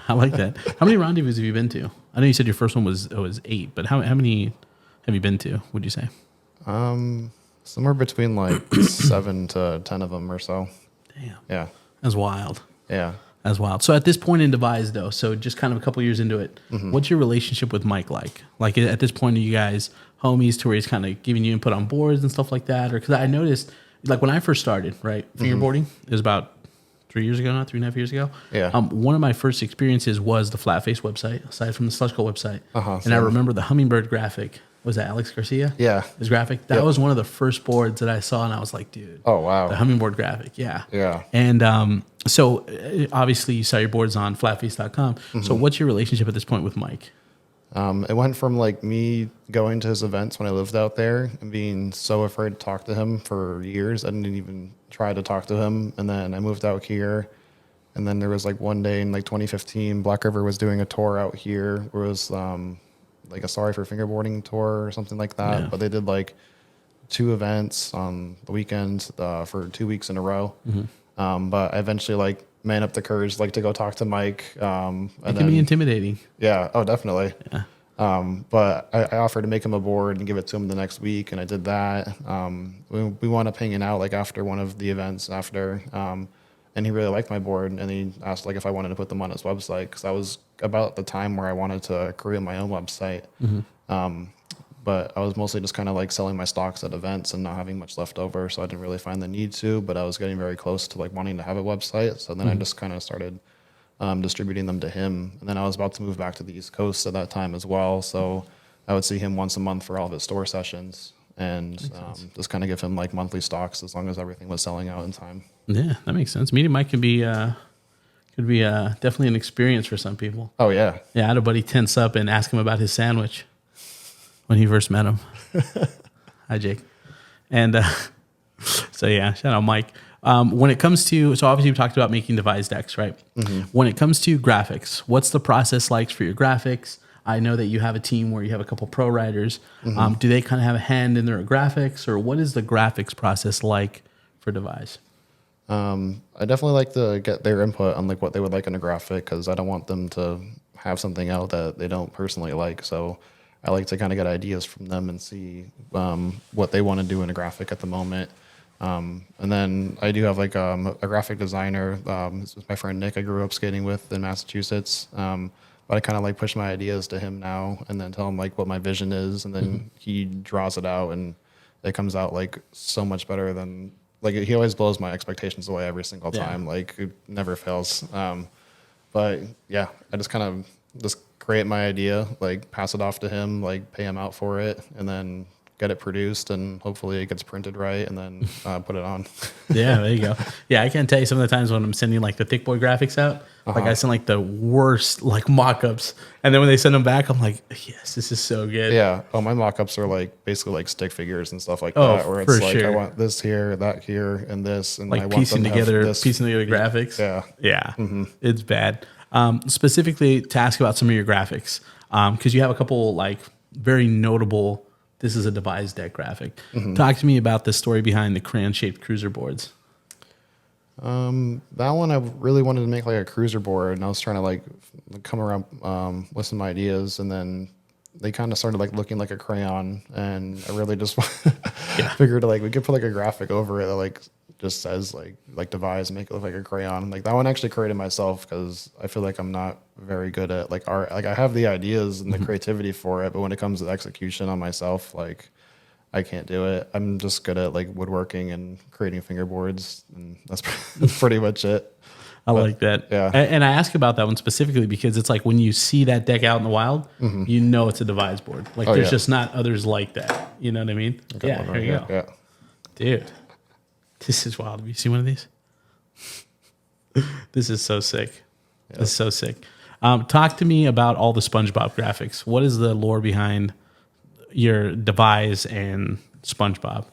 I like that. How many rendezvous have you been to? I know you said your first one was 8, but how many have you been to, would you say? Somewhere between like 7 to 10 of them or so. Damn. Yeah. That's wild. Yeah. That's wild. So at this point in Devise, though, so just kind of a couple years into it, what's your relationship with Mike like? Like at this point, are you guys homies to where he's kind of giving you input on boards and stuff like that? Or because I noticed, like when I first started, right, fingerboarding, it was about 3.5 years ago. Yeah. One of my first experiences was the Flatface website, aside from the Slush Cult website. And I remember the Hummingbird graphic. Was that Alex Garcia? Yeah. His graphic? That was one of the first boards that I saw, and I was like, dude. Oh, wow. The Hummingbird graphic, yeah. Yeah. And so obviously you saw your boards on flatface.com. So what's your relationship at this point with Mike? It went from like me going to his events when I lived out there and being so afraid to talk to him for years. I didn't even try to talk to him. And then I moved out here. And then there was like one day in like 2015, Black River was doing a tour out here. It was like a Sorry for Fingerboarding tour or something like that. Yeah. But they did like 2 events on the weekend for 2 weeks in a row. But I eventually like man up the courage like to go talk to Mike. It can be intimidating. Yeah. Oh, definitely. Yeah. But I offered to make him a board and give it to him the next week, and I did that. We wound up hanging out like after one of the events after, and he really liked my board, and he asked like if I wanted to put them on his website, because that was about the time where I wanted to create my own website. But I was mostly just kind of like selling my stocks at events and not having much left over, so I didn't really find the need to, but I was getting very close to like wanting to have a website. So then I just kind of started distributing them to him. And then I was about to move back to the East Coast at that time as well. So I would see him once a month for all of his store sessions, and just kind of give him like monthly stocks as long as everything was selling out in time. Yeah, that makes sense. Meeting Mike could be definitely an experience for some people. Oh, yeah. Yeah, I had a buddy tense up and ask him about his sandwich when he first met him. Hi, Jake. And so, yeah, shout out Mike. When it comes to, so obviously we talked about making Devise decks, right? When it comes to graphics, what's the process like for your graphics? I know that you have a team where you have a couple pro writers. Do they kind of have a hand in their graphics, or what is the graphics process like for Devise? I definitely like to get their input on like what they would like in a graphic, because I don't want them to have something out that they don't personally like. So I like to kind of get ideas from them and see what they want to do in a graphic at the moment. And then I do have like a graphic designer. This is my friend Nick I grew up skating with in Massachusetts. But I kind of like push my ideas to him now and then tell him like what my vision is, and then he draws it out and it comes out like so much better than like he always blows my expectations away every single time. Like it never fails. But yeah, I just kind of just create my idea, like pass it off to him, like pay him out for it, and then get it produced, and hopefully it gets printed right, and then put it on. Yeah, there you go. Yeah, I can't tell you some of the times when I'm sending like the thick boy graphics out, like I send like the worst like mock-ups, and then when they send them back, I'm like, yes, this is so good. Yeah. Oh, my mock-ups are like basically like stick figures and stuff like that, where it's like I want this here, that here, and this, and like I want piecing them to together this. graphics. Yeah. Yeah, it's bad. Specifically to ask about some of your graphics, because you have a couple like very notable. This is a Devise deck graphic. Talk to me about the story behind the crayon-shaped cruiser boards. That one I really wanted to make like a cruiser board, and I was trying to like come around with some ideas, and then they kind of started like looking like a crayon, and I really just figured like we could put like a graphic over it that like just says like Devise, make it look like a crayon. Like that one I actually created myself because I feel like I'm not very good at like art. Like I have the ideas and the creativity for it, but when it comes to execution on myself, like I can't do it. I'm just good at like woodworking and creating fingerboards, and that's pretty much it. I like that. Yeah. And I ask about that one specifically because it's like when you see that deck out in the wild, you know it's a Devise board. Like there's just not others like that. You know what I mean? Yeah, here you go. Yeah. Dude, this is wild. Have you seen one of these? This is so sick. Yep. This is so sick. Talk to me about all the SpongeBob graphics. What is the lore behind your Devise and SpongeBob?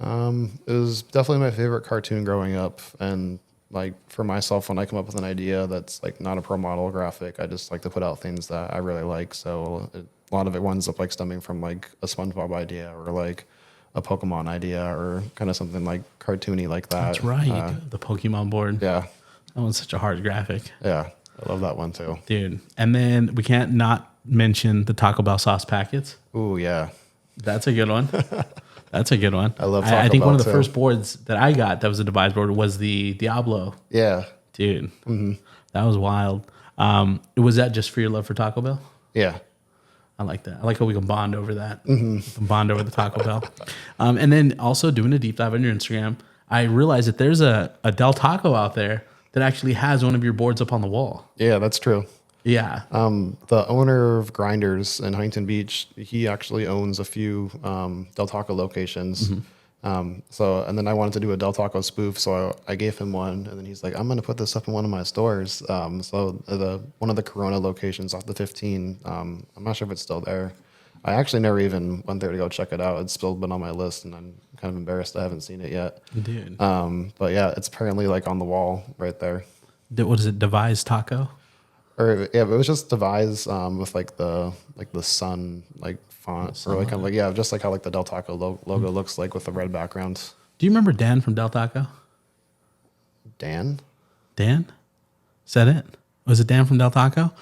It was definitely my favorite cartoon growing up, and like for myself, when I come up with an idea that's like not a pro model graphic, I just like to put out things that I really like. So a lot of it winds up like stemming from like a SpongeBob idea or like a Pokemon idea or kind of something like cartoony like that. That's right. The Pokemon board. Yeah. That one's such a hard graphic. Yeah. I love that one too. Dude. And then we can't not mention the Taco Bell sauce packets. Ooh, yeah. That's a good one. That's a good one. I love Taco Bell. I think one of the first boards that I got that was a Devise board was the Diablo. Yeah. Dude. That was wild. Was that just for your love for Taco Bell? Yeah. I like that. I like how we can bond over that. We can bond over the Taco Bell. And then also doing a deep dive on your Instagram, I realized that there's a Del Taco out there that actually has one of your boards up on the wall. Yeah, that's true. Yeah. The owner of Grinders in Huntington Beach, he actually owns a few Del Taco locations. And then I wanted to do a Del Taco spoof, so I gave him one, and then he's like, I'm going to put this up in one of my stores. One of the Corona locations off the 15, I'm not sure if it's still there. I actually never even went there to go check it out. It's still been on my list, and I'm kind of embarrassed I haven't seen it yet. Dude. But yeah, it's apparently like on the wall right there. What is it, Devise Taco? Or yeah, it was just Devise with like the sun like font or like kind of like just like how like the Del Taco logo looks like with the red background. Do you remember Dan from Del Taco? Dan? Dan? Is that it? Was it Dan from Del Taco?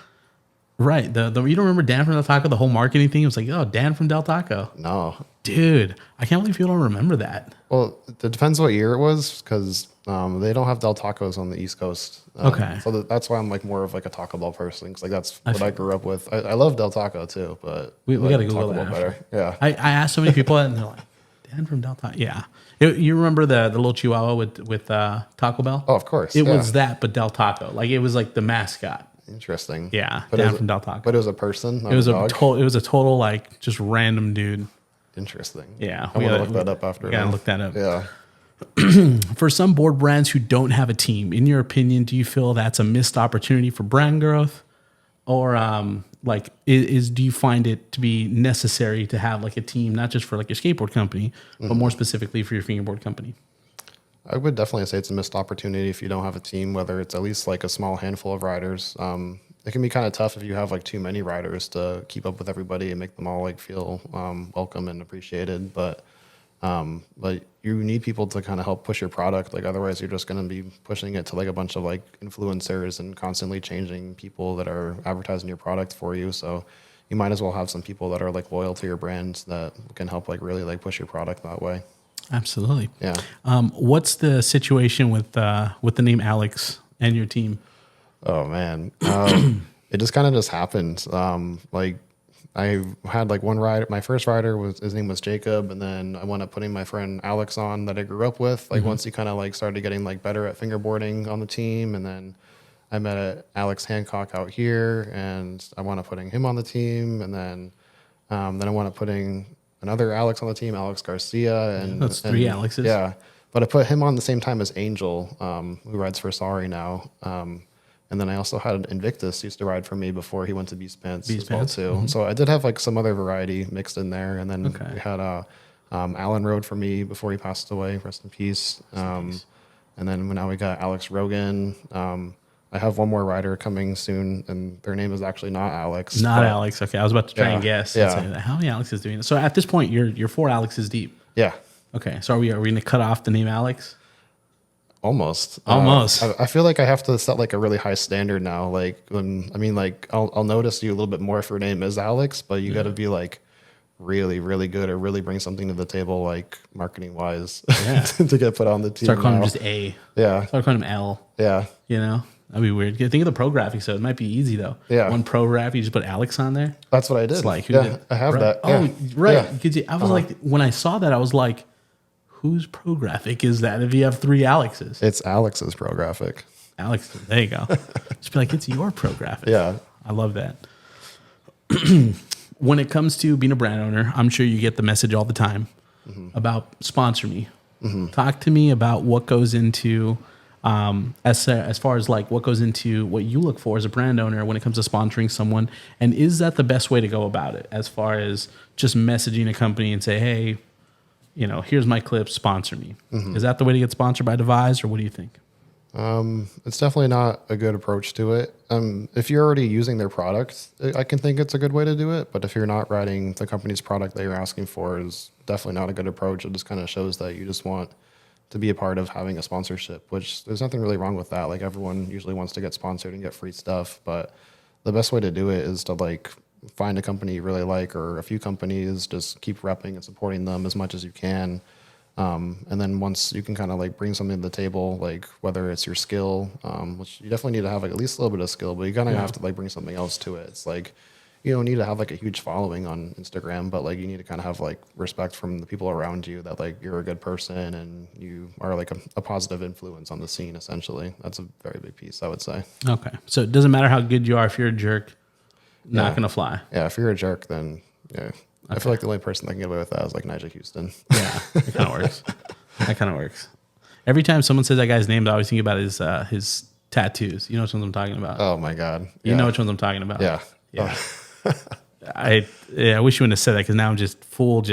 Right. The you don't remember Dan from Del Taco? The whole marketing thing, it was like, oh, Dan from Del Taco. No. Dude, I can't believe people don't remember that. Well, it depends what year it was because they don't have Del Tacos on the East Coast. Okay. So that's why I'm like more of like a Taco Bell person because like that's what I grew up with. I love Del Taco too, but we like got to Google that. better. Yeah. I asked so many people and they're like, Dan from Del Taco. Yeah. You remember the little Chihuahua with Taco Bell? Oh, of course. It was that, but Del Taco. Like it was like the mascot. Interesting. Yeah. But Dan from Del Taco. But it was a person. Not It was a dog? it was a total like just random dude. Interesting. Yeah. I'm gonna look that up after. Gotta look that up. Yeah. For some board brands who don't have a team, in your opinion, do you feel that's a missed opportunity for brand growth? Or do you find it to be necessary to have like a team, not just for like your skateboard company, but more specifically for your fingerboard company? I would definitely say it's a missed opportunity if you don't have a team, whether it's at least like a small handful of riders. It can be kind of tough if you have like too many riders to keep up with everybody and make them all like feel welcome and appreciated. But you need people to kind of help push your product. Like otherwise you're just going to be pushing it to like a bunch of like influencers and constantly changing people that are advertising your product for you. So you might as well have some people that are like loyal to your brand that can help like really like push your product that way. Absolutely. Yeah. What's the situation with the name Alex and your team? Oh man, it just kind of just happened. Like I had like one rider. My first rider was his name was Jacob, and then I wound up putting my friend Alex on that I grew up with. Like once he kind of like started getting like better at fingerboarding on the team, and then I met Alex Hancock out here, and I wound up putting him on the team, and then I wound up putting another Alex on the team, Alex Garcia, and that's 3 Alexes. Yeah, but I put him on the same time as Angel, who rides for Sorry now. And then I also had Invictus used to ride for me before he went to Bigspin as well too. So I did have like some other variety mixed in there. And then we had Alan rode for me before he passed away. Rest in peace. And then now we got Alex Rogan. I have one more rider coming soon, and their name is actually not Alex. Not Alex. Okay, I was about to try and guess. Yeah. How many Alexes doing this? So at this point, you're 4 Alexes deep. Yeah. Okay, so are we going to cut off the name Alex? Almost. I feel like I have to set like a really high standard now. Like I'll notice you a little bit more if your name is Alex, but you got to be like really, really good or really bring something to the table, like marketing wise, to get put on the team. Start calling him just A. Yeah. Start calling him L. Yeah. You know, that'd be weird. Think of the pro graphic, so it might be easy though. Yeah. One pro graph, you just put Alex on there. That's what I did. It's like, I have that. Oh, Yeah. right. Yeah. I was like, when I saw that, I was like, whose pro graphic is that if you have 3 Alexes? It's Alex's pro graphic. Alex, there you go. Just be like, it's your pro graphic. Yeah. I love that. When it comes to being a brand owner, I'm sure you get the message all the time about sponsor me. Talk to me about what goes into, as far as like what goes into what you look for as a brand owner when it comes to sponsoring someone. And is that the best way to go about it as far as just messaging a company and say, hey, you know, here's my clip, sponsor me. Is that the way to get sponsored by Devise, or what do you think? It's definitely not a good approach to it. If you're already using their product, I can think it's a good way to do it. But if you're not riding the company's product that you're asking for, is definitely not a good approach. It just kind of shows that you just want to be a part of having a sponsorship, which there's nothing really wrong with that. Like everyone usually wants to get sponsored and get free stuff, but the best way to do it is to like find a company you really like, or a few companies, just keep repping and supporting them as much as you can. And then once you can kind of like bring something to the table, like whether it's your skill, which you definitely need to have like at least a little bit of skill, but you kind of have to like bring something else to it. It's like, you don't need to have like a huge following on Instagram, but like you need to kind of have like respect from the people around you that like you're a good person and you are like a positive influence on the scene. Essentially, that's a very big piece, I would say. Okay. So it doesn't matter how good you are. If you're a jerk, not going to fly. Yeah. If you're a jerk, then yeah. Okay. I feel like the only person that can get away with that is like Nigel Houston. Yeah, it kind of works. That kind of works. Every time someone says that guy's name, I always think about his tattoos. You know which ones I'm talking about? Oh my God. You know which ones I'm talking about? Yeah. Yeah. I wish you wouldn't have said that, because now I'm just full.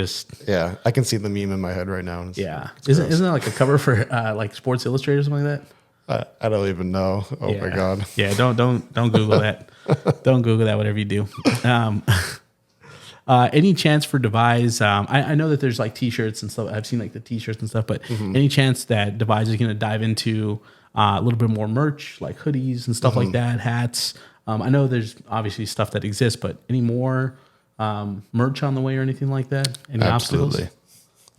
Yeah, I can see the meme in my head right now. Isn't that like a cover for like Sports Illustrated or something like that? I don't even know. Oh my God. Yeah, don't Google that. Don't Google that. Whatever you do. Any chance for Devise? I know that there's like T-shirts and stuff. I've seen like the T-shirts and stuff, but any chance that Devise is going to dive into a little bit more merch, like hoodies and stuff like that, hats? I know there's obviously stuff that exists, but any more merch on the way or anything like that? Any Absolutely. obstacles?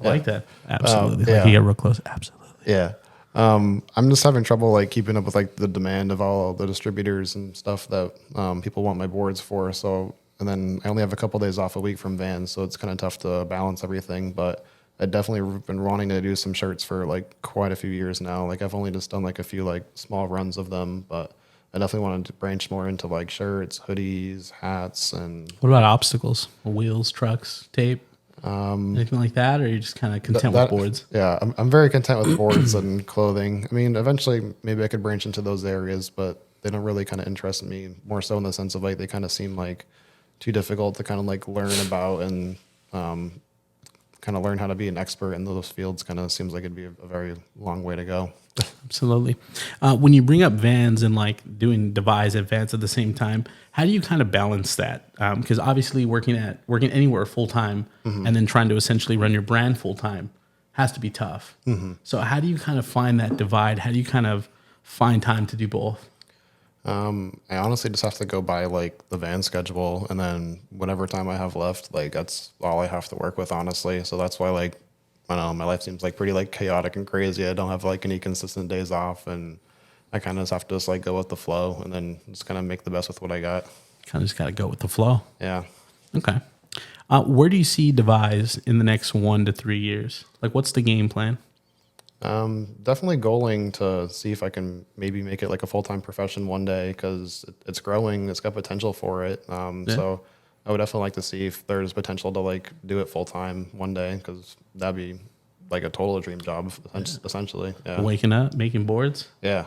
I like that. Absolutely. Like you get real close. Absolutely. Yeah. I'm just having trouble like keeping up with like the demand of all the distributors and stuff that people want my boards for. So, and then I only have a couple days off a week from Vans, so it's kind of tough to balance everything. But I definitely been wanting to do some shirts for like quite a few years now. Like I've only just done like a few like small runs of them, but I definitely wanted to branch more into like shirts, hoodies, hats, and. What about obstacles? Wheels, trucks, tape, anything like that, or are you just kind of content with boards? Yeah, I'm very content with boards and clothing. I mean, eventually maybe I could branch into those areas, but they don't really kind of interest me, more so in the sense of like they kind of seem like too difficult to kind of like learn about and kind of learn how to be an expert in those fields. Kind of seems like it'd be a very long way to go. Absolutely. When you bring up Vans and like doing Devise at Vans at the same time, how do you kind of balance that? Because obviously working anywhere full time and then trying to essentially run your brand full time has to be tough. So how do you kind of find that divide? How do you kind of find time to do both? I honestly just have to go by like the van schedule, and then whatever time I have left, like that's all I have to work with, honestly. So that's why like, I don't know, my life seems like pretty like chaotic and crazy. I don't have like any consistent days off, and I kind of just have to just like go with the flow and then just kind of make the best with what I got. Kind of just got to go with the flow. Yeah. Okay. Where do you see Devise in the next 1 to 3 years? Like, what's the game plan? Definitely goaling to see if I can maybe make it like a full-time profession one day, because it's growing. It's got potential for it. So I would definitely like to see if there's potential to like do it full-time one day, because that'd be like a total dream job, essentially. Yeah. Waking up, making boards. Yeah.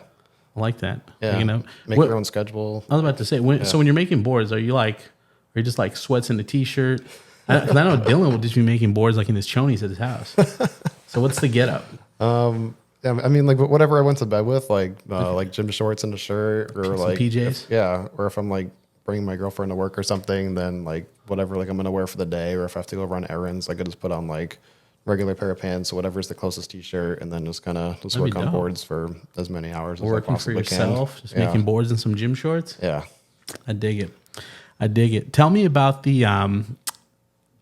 I like that. Yeah. Waking up. Make your own schedule. I was about to say, so when you're making boards, are you just like sweats in a t-shirt? Because I know Dylan will just be making boards like in his chonies at his house. So what's the get up? Yeah, I mean, like whatever I went to bed with, like gym shorts and a shirt, or some like PJs. Or if I'm like bringing my girlfriend to work or something, then like whatever like I'm gonna wear for the day, or if I have to go run errands, I could just put on like regular pair of pants, whatever's the closest t-shirt, and then just kind of work on boards for as many hours as I possibly can. Working for yourself, just making boards in some gym shorts. Yeah, I dig it. Tell me about the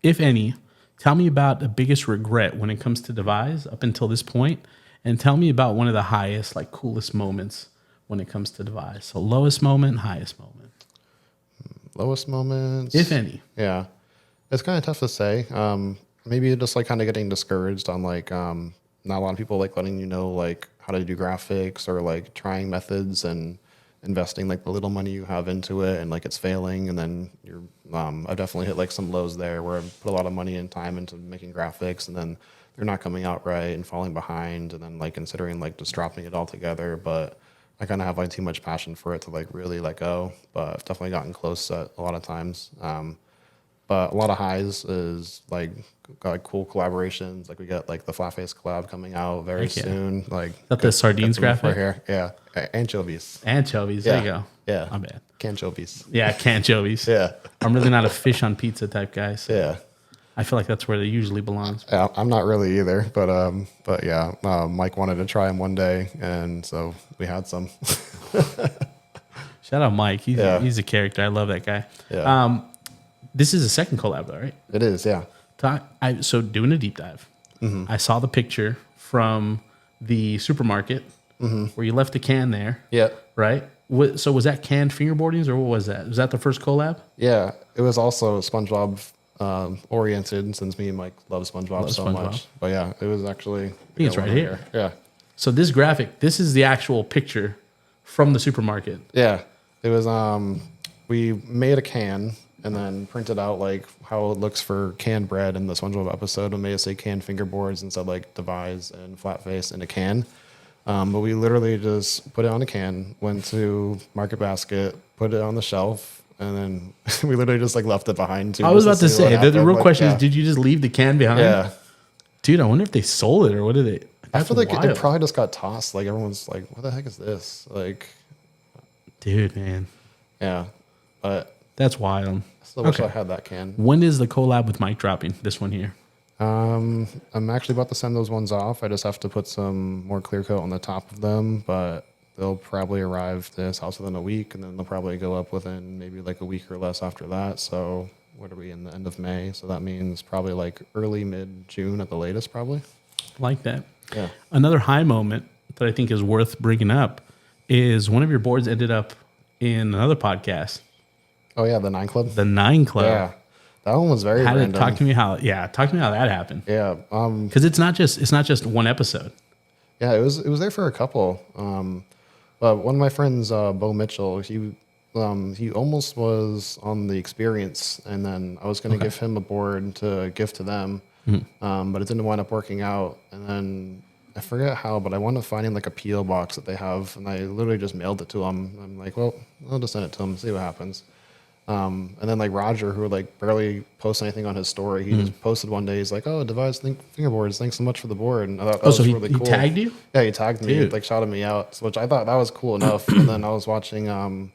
if any, tell me about the biggest regret when it comes to Devise up until this point, and tell me about one of the highest, like coolest moments when it comes to Devise. So lowest moment, highest moment. Lowest moments, if any. Yeah, it's kind of tough to say. Maybe just like kind of getting discouraged on like not a lot of people like letting you know like how to do graphics, or like trying methods and investing like the little money you have into it, and like it's failing, and then you're I've definitely hit like some lows there where I put a lot of money and time into making graphics, and then they're not coming out right and falling behind, and then like considering like just dropping it all together. But I kind of have like too much passion for it to like really let go, but I've definitely gotten close a lot of times. But a lot of highs is like got like cool collaborations. Like we got like the Flat Face collab coming out very soon. Like that the sardines graphic here. Yeah. Anchovies. Anchovies. There you go. Yeah. My bad. Canchovies. Yeah, canchovies. Yeah. I'm really not a fish on pizza type guy. So yeah. I feel like that's where they usually belongs. Yeah, I'm not really either, but yeah, Mike wanted to try them one day, and so we had some. Shout out Mike. He's a character. I love that guy. Yeah. This is a second collab, though, right? It is, yeah. So doing a deep dive, I saw the picture from the supermarket where you left a can there. Yeah. Right? So was that canned fingerboardings, or what was that? Was that the first collab? Yeah. It was also SpongeBob oriented, since me and Mike love SpongeBob so much. But yeah, it was actually... I think it's right here. Yeah. So this graphic, this is the actual picture from the supermarket. Yeah. It was... we made a can and then printed out like how it looks for canned bread in the SpongeBob episode, and made it say canned fingerboards and said like Devise and Flat Face in a can. But we literally just put it on a can, went to Market Basket, put it on the shelf, and then we literally just like left it behind too. I was about to say, the real question is, did you just leave the can behind? Yeah. Dude, I wonder if they sold it, or what did they... I feel like it probably just got tossed. Like everyone's like, what the heck is this? Like... Dude, man. Yeah. But... That's wild. I still wish I had that can. When is the collab with Mike dropping? This one here. I'm actually about to send those ones off. I just have to put some more clear coat on the top of them, but they'll probably arrive to his house within a week, and then they'll probably go up within maybe like a week or less after that. So what are we in the end of May? So that means probably like early mid-June at the latest, probably. Like that. Yeah. Another high moment that I think is worth bringing up is one of your boards ended up in another podcast. Oh yeah, the 9 Club. The 9 Club. Yeah, that one was very random. Talk to me how that happened. Yeah, because it's not just one episode. Yeah, it was there for a couple. But one of my friends, Bo Mitchell, he almost was on the experience, and then I was going to give him a board to gift to them, but it didn't wind up working out. And then I forget how, but I wound up finding like a PO box that they have, and I literally just mailed it to him. I'm like, well, I'll just send it to him and see what happens. And then like Roger, who like barely posts anything on his story, he just posted one day. He's like, "Oh, Devise Fingerboards, thanks so much for the board." And I thought that was really cool. He tagged you? Yeah, he tagged me, like shouted me out, which I thought that was cool enough. And then I was watching, I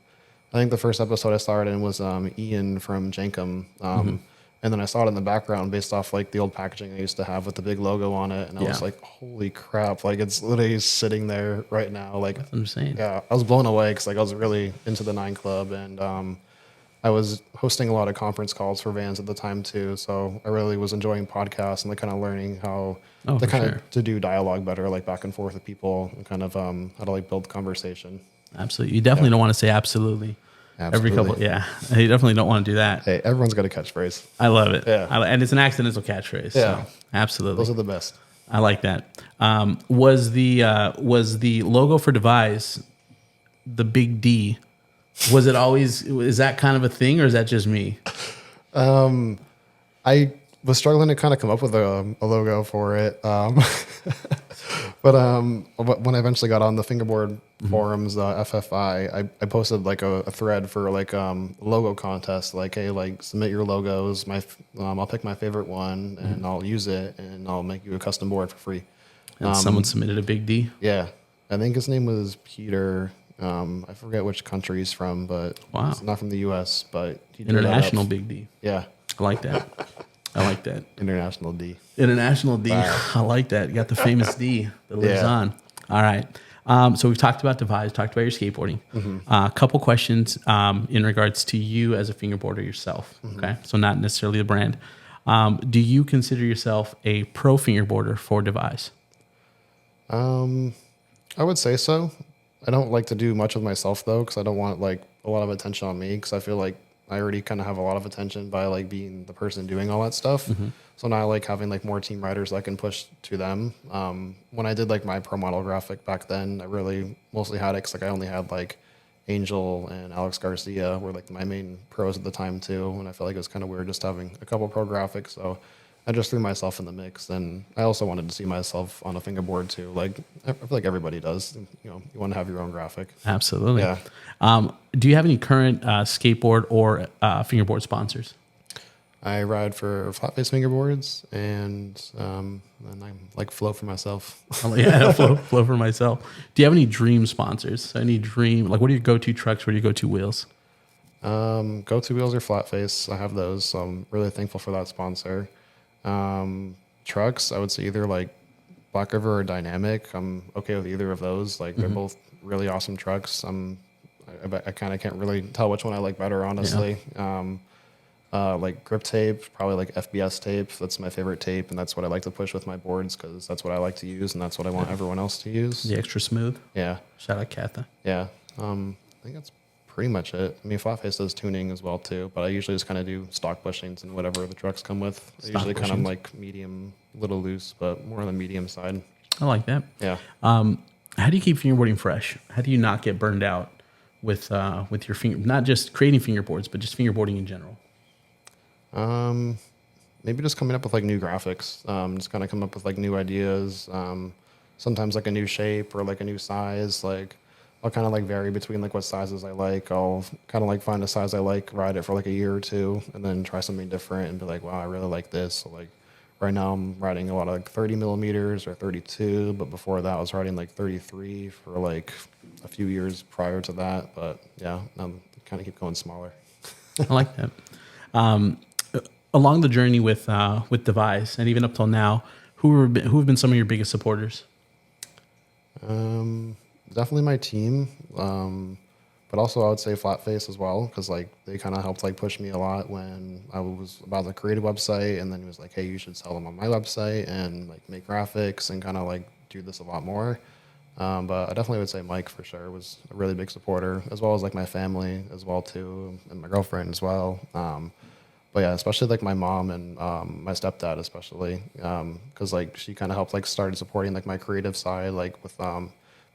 think the first episode I started in was Ian from Jankum. And then I saw it in the background based off like the old packaging I used to have with the big logo on it. And I was like, holy crap, like it's literally sitting there right now. Like, that's what I'm saying. Yeah, I was blown away because like I was really into the 9 Club, and I was hosting a lot of conference calls for vans at the time too, so I really was enjoying podcasts and like kind of learning how to do dialogue better, like back and forth with people, and kind of how to like build conversation. Absolutely, you definitely don't want to say absolutely. Every couple, yeah. You definitely don't want to do that. Hey, everyone's got a catchphrase. I love it. Yeah. And it's an accidental catchphrase. Yeah. So, absolutely. Those are the best. I like that. Was the logo for Devise the big D? Was it always, is that kind of a thing, or is that just me? I was struggling to kind of come up with a logo for it. But when I eventually got on the Fingerboard forums, FFI, I posted like a thread for like logo contest. Like, hey, like submit your logos. I'll pick my favorite one and I'll use it and I'll make you a custom board for free. And someone submitted a big D. Yeah, I think his name was Peter. I forget which country he's from, but he's not from the U.S. But he international big D. Yeah, I like that. I like that. International D. International D. Wow. I like that. You got the famous D that lives on. All right. So we've talked about Devise, talked about your skateboarding. A couple questions in regards to you as a fingerboarder yourself. Okay. So not necessarily the brand. Do you consider yourself a pro fingerboarder for Devise? I would say so. I don't like to do much of myself though, because I don't want like a lot of attention on me, because I feel like I already kind of have a lot of attention by like being the person doing all that stuff. So now I like having like more team writers that I can push to them. When I did like my pro model graphic back then, I really mostly had it because like I only had like Angel and Alex Garcia were like my main pros at the time too. And I felt like it was kind of weird just having a couple pro graphics. So I just threw myself in the mix, and I also wanted to see myself on a fingerboard too. Like I feel like everybody does. You know, you want to have your own graphic. Absolutely. Yeah. Do you have any current skateboard or fingerboard sponsors? I ride for Flatface Fingerboards, and I like flow for myself. Yeah, flow for myself. Do you have any dream sponsors? Any dream, like what are your go-to trucks? What are your go-to wheels? Go-to wheels are Flatface. I have those, so I'm really thankful for that sponsor. Trucks, I would say either like Black River or Dynamic. I'm okay with either of those. Like they're both really awesome trucks. I kind of can't really tell which one I like better, honestly. Yeah. Like grip tape, probably like FBS tape. That's my favorite tape, and that's what I like to push with my boards because that's what I like to use, and that's what I want everyone else to use. The extra smooth. Yeah. Shout out Katha. Yeah. I think that's pretty much it. I mean, Flatface does tuning as well too, but I usually just kind of do stock bushings and whatever the trucks come with. I usually kind of like medium, little loose, but more on the medium side. I like that. Yeah. How do you keep fingerboarding fresh? How do you not get burned out with your finger? Not just creating fingerboards, but just fingerboarding in general. Maybe just coming up with like new graphics. Just kind of come up with like new ideas. Sometimes like a new shape or like a new size. Like I'll kind of like vary between like what sizes I like. I'll kind of like find a size I like, ride it for like a year or two, and then try something different and be like, wow, I really like this. So like right now I'm riding a lot of like 30 millimeters or 32, but before that I was riding like 33 for like a few years prior to that. But yeah, I'm kind of keep going smaller. I like that. Along the journey with Devise and even up till now, who have been some of your biggest supporters? Definitely my team, but also I would say Flatface as well, because like they kind of helped like push me a lot when I was about to create a website, and then he was like, hey, you should sell them on my website and like make graphics and kind of like do this a lot more. But I definitely would say Mike for sure was a really big supporter, as well as like my family as well too, and my girlfriend as well. But yeah, especially like my mom and my stepdad especially, because like she kind of helped like started supporting like my creative side, like with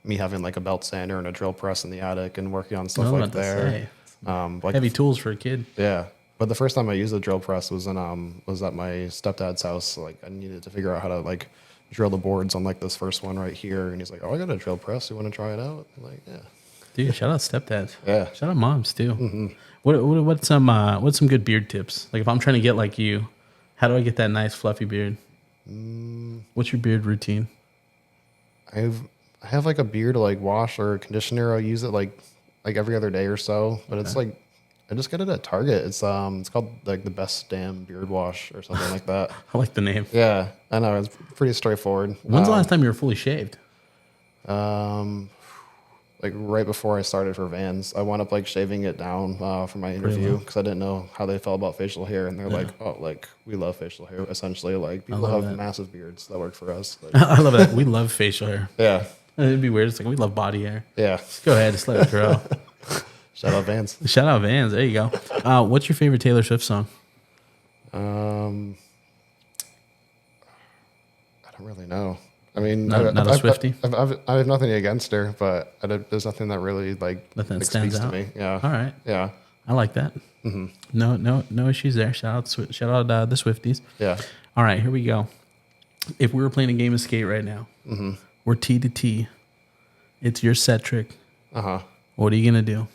me having like a belt sander and a drill press in the attic and working on stuff like there. Like heavy tools for a kid. Yeah, but the first time I used the drill press was at my stepdad's house. So, like I needed to figure out how to like drill the boards on like this first one right here, and he's like, "Oh, I got a drill press. You want to try it out?" I'm like, yeah. Dude, shout out stepdads. Yeah. Shout out moms too. Mm-hmm. What's some good beard tips? Like if I'm trying to get like you, how do I get that nice fluffy beard? What's your beard routine? I have like a beard to like wash or conditioner. I'll use it like every other day or so. But it's like I just get it at Target. It's called like the Best Damn Beard Wash or something like that. I like the name. Yeah, I know, it's pretty straightforward. When's the last time you were fully shaved? Like right before I started for Vans, I wound up like shaving it down for my interview because I didn't know how they felt about facial hair, and they're like, "Oh, like we love facial hair." Essentially, like people have massive beards that work for us. Like, I love that. We love facial hair. Yeah, it'd be weird. It's like we love body hair. Yeah, go ahead, just let it grow. Shout out Vans. Shout out Vans. There you go. What's your favorite Taylor Swift song? I don't really know. I mean, Not a Swiftie? I have nothing against her, but there's nothing that really nothing like stands speaks out. to me. Yeah. All right. Yeah. I like that. No issues there. Shout out the Swifties. Yeah. All right, here we go. If we were playing a game of skate right now, we're T to T. It's your set trick. What are you gonna do?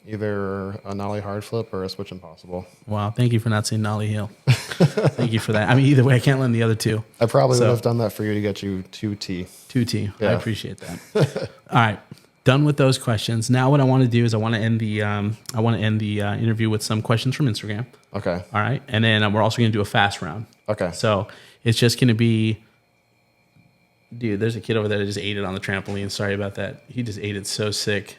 Either a nollie hard flip or a switch impossible. Wow, thank you for not saying nollie heel. Thank you for that. I mean, either way, I can't learn the other two. I probably would have done that for you to get you 2T. 2T. Yeah. I appreciate that. All right, done with those questions. Now, what I want to do is I want to end the interview with some questions from Instagram. Okay. All right, and then we're also going to do a fast round. Okay. So it's just going to be, dude. There's a kid over there that just ate it on the trampoline. Sorry about that. He just ate it so sick.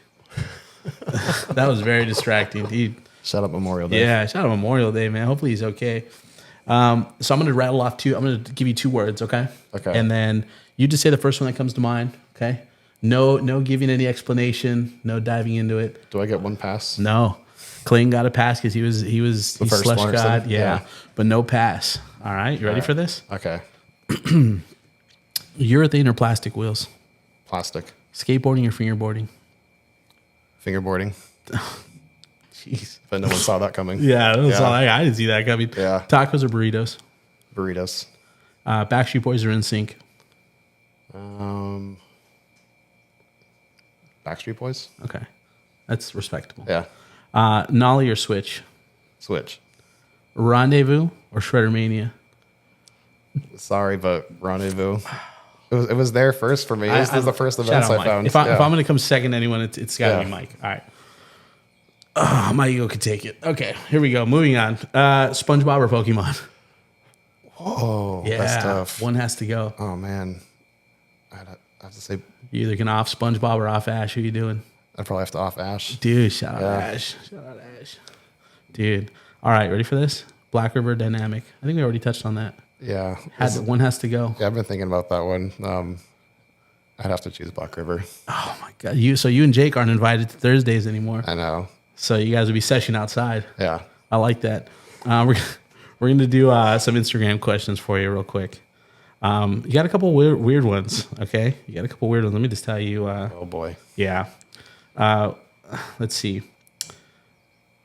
That was very distracting, dude. Shout out Memorial Day. Yeah, shout out Memorial Day, man. Hopefully he's okay. So I'm going to rattle off I'm going to give you 2 words, okay? Okay. And then you just say the first one that comes to mind, okay? No giving any explanation. No diving into it. Do I get 1 pass? No. Clayton got a pass because he's first slush one, god. so- Yeah. yeah. But no pass. All right. You ready for this? Okay. Urethane or plastic wheels? Plastic. Skateboarding or fingerboarding? Fingerboarding. Jeez. But no one saw that coming. Yeah, I didn't see that coming. Yeah. Tacos or burritos? Burritos. Backstreet Boys or NSYNC? Backstreet Boys. Okay. That's respectable. Yeah. Nollie or switch? Switch. Rendezvous or Shredder Mania? Sorry, but Rendezvous. It was there first for me. This was the first event I found. If I'm going to come second to anyone, it's got to be Mike. All right. Oh, my ego could take it. Okay, here we go. Moving on. SpongeBob or Pokemon? Oh, Yeah, that's tough. one has to go. Oh, man. I'd have to say, You either can off SpongeBob or off Ash. Who you doing? I'd probably have to off Ash. Dude, shout out Ash. Shout out Ash. Dude. All right, ready for this? Black River Dynamic. I think we already touched on that. Yeah. One has to go. Yeah, I've been thinking about that one. I'd have to choose Black River. Oh, my God. So you and Jake aren't invited to Thursdays anymore. I know. So you guys will be session outside. Yeah. I like that. We're going to do some Instagram questions for you real quick. You got a couple weird ones, okay? You got a couple weird ones. Let me just tell you. Oh, boy. Yeah. Let's see.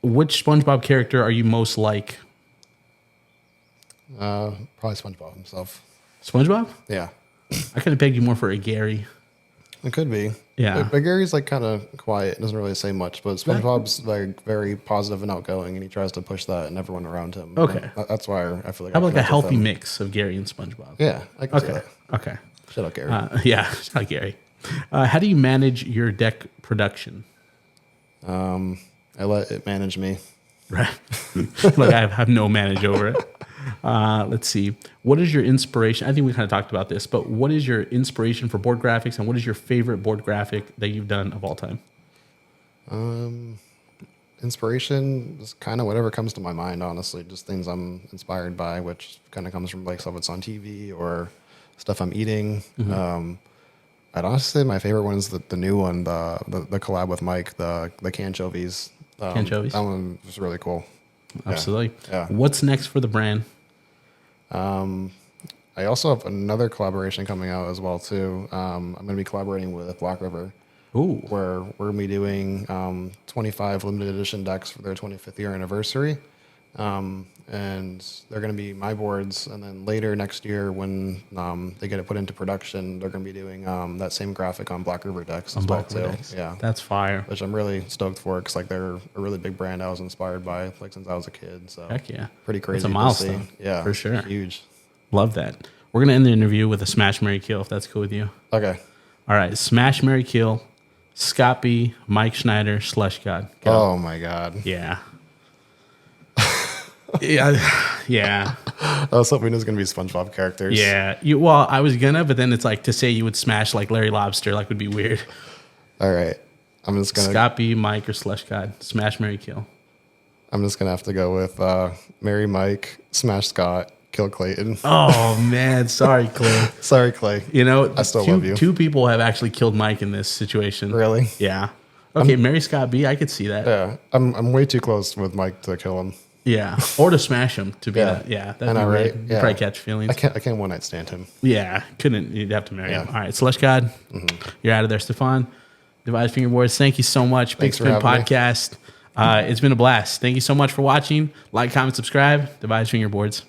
Which SpongeBob character are you most like? Probably SpongeBob himself. SpongeBob? Yeah. I could have pegged you more for a Gary. It could be. Yeah. But Gary's like kind of quiet, doesn't really say much, but SpongeBob's like very positive and outgoing, and he tries to push that and everyone around him. Okay. That's why I feel like How about like a connect with healthy him. mix of Gary and SpongeBob? Yeah, I can see Okay. that. Okay. Shout out Gary. Yeah, shout out Gary. How do you manage your deck production? I let it manage me. Right. Like I have no manage over it. Let's see. What is your inspiration? I think we kind of talked about this, but what is your inspiration for board graphics, and what is your favorite board graphic that you've done of all time? Inspiration is kind of whatever comes to my mind, honestly. Just things I'm inspired by, which kind of comes from like stuff that's on TV or stuff I'm eating. I'd honestly say my favorite one is the new one, the collab with Mike, the canchovies. Canchovies? That one was really cool. Absolutely. Yeah. What's next for the brand? I also have another collaboration coming out as well too. I'm going to be collaborating with Black River. Ooh. Where we're going to be doing 25 limited edition decks for their 25th year anniversary. And they're going to be my boards. And then later next year, when they get it put into production, they're going to be doing that same graphic on Black River decks as well too. Yeah, That's fire. which I'm really stoked for because like they're a really big brand I was inspired by like since I was a kid. So Heck yeah. pretty crazy. It's a to milestone. see. Yeah, For sure. huge. Love that. We're going to end the interview with a smash, marry, kill, if that's cool with you. Okay. All right. Smash, marry, kill. Scott B, Mike Schneider, Slush God. Go. Oh my God. Yeah. Yeah. I was hoping it was going to be SpongeBob characters. Yeah. Well, I was gonna, but then it's like to say you would smash like Larry Lobster, like would be weird. All right. I'm just gonna Scott B, Mike, or Slush God. Smash, marry, kill. have to go with marry Mike, smash Scott, kill Clayton. Oh man, sorry, Clay. Sorry, Clay. You know, I still love you. Two people have actually killed Mike in this situation. Really? Yeah. Okay, Mary Scott B. I could see that. Yeah, I'm way too close with Mike to kill him. Yeah, or to smash him to be that. Yeah, that'd be right. weird. Yeah. Probably catch feelings. I can't one night stand him. Yeah, couldn't. You'd have to marry him. All right, Slush God, you're out of there. Stefan, Devise Fingerboards, thank you so much. Thanks for Bigspin having me. Podcast. It's been a blast. Thank you so much for watching. Like, comment, subscribe. Devise Fingerboards.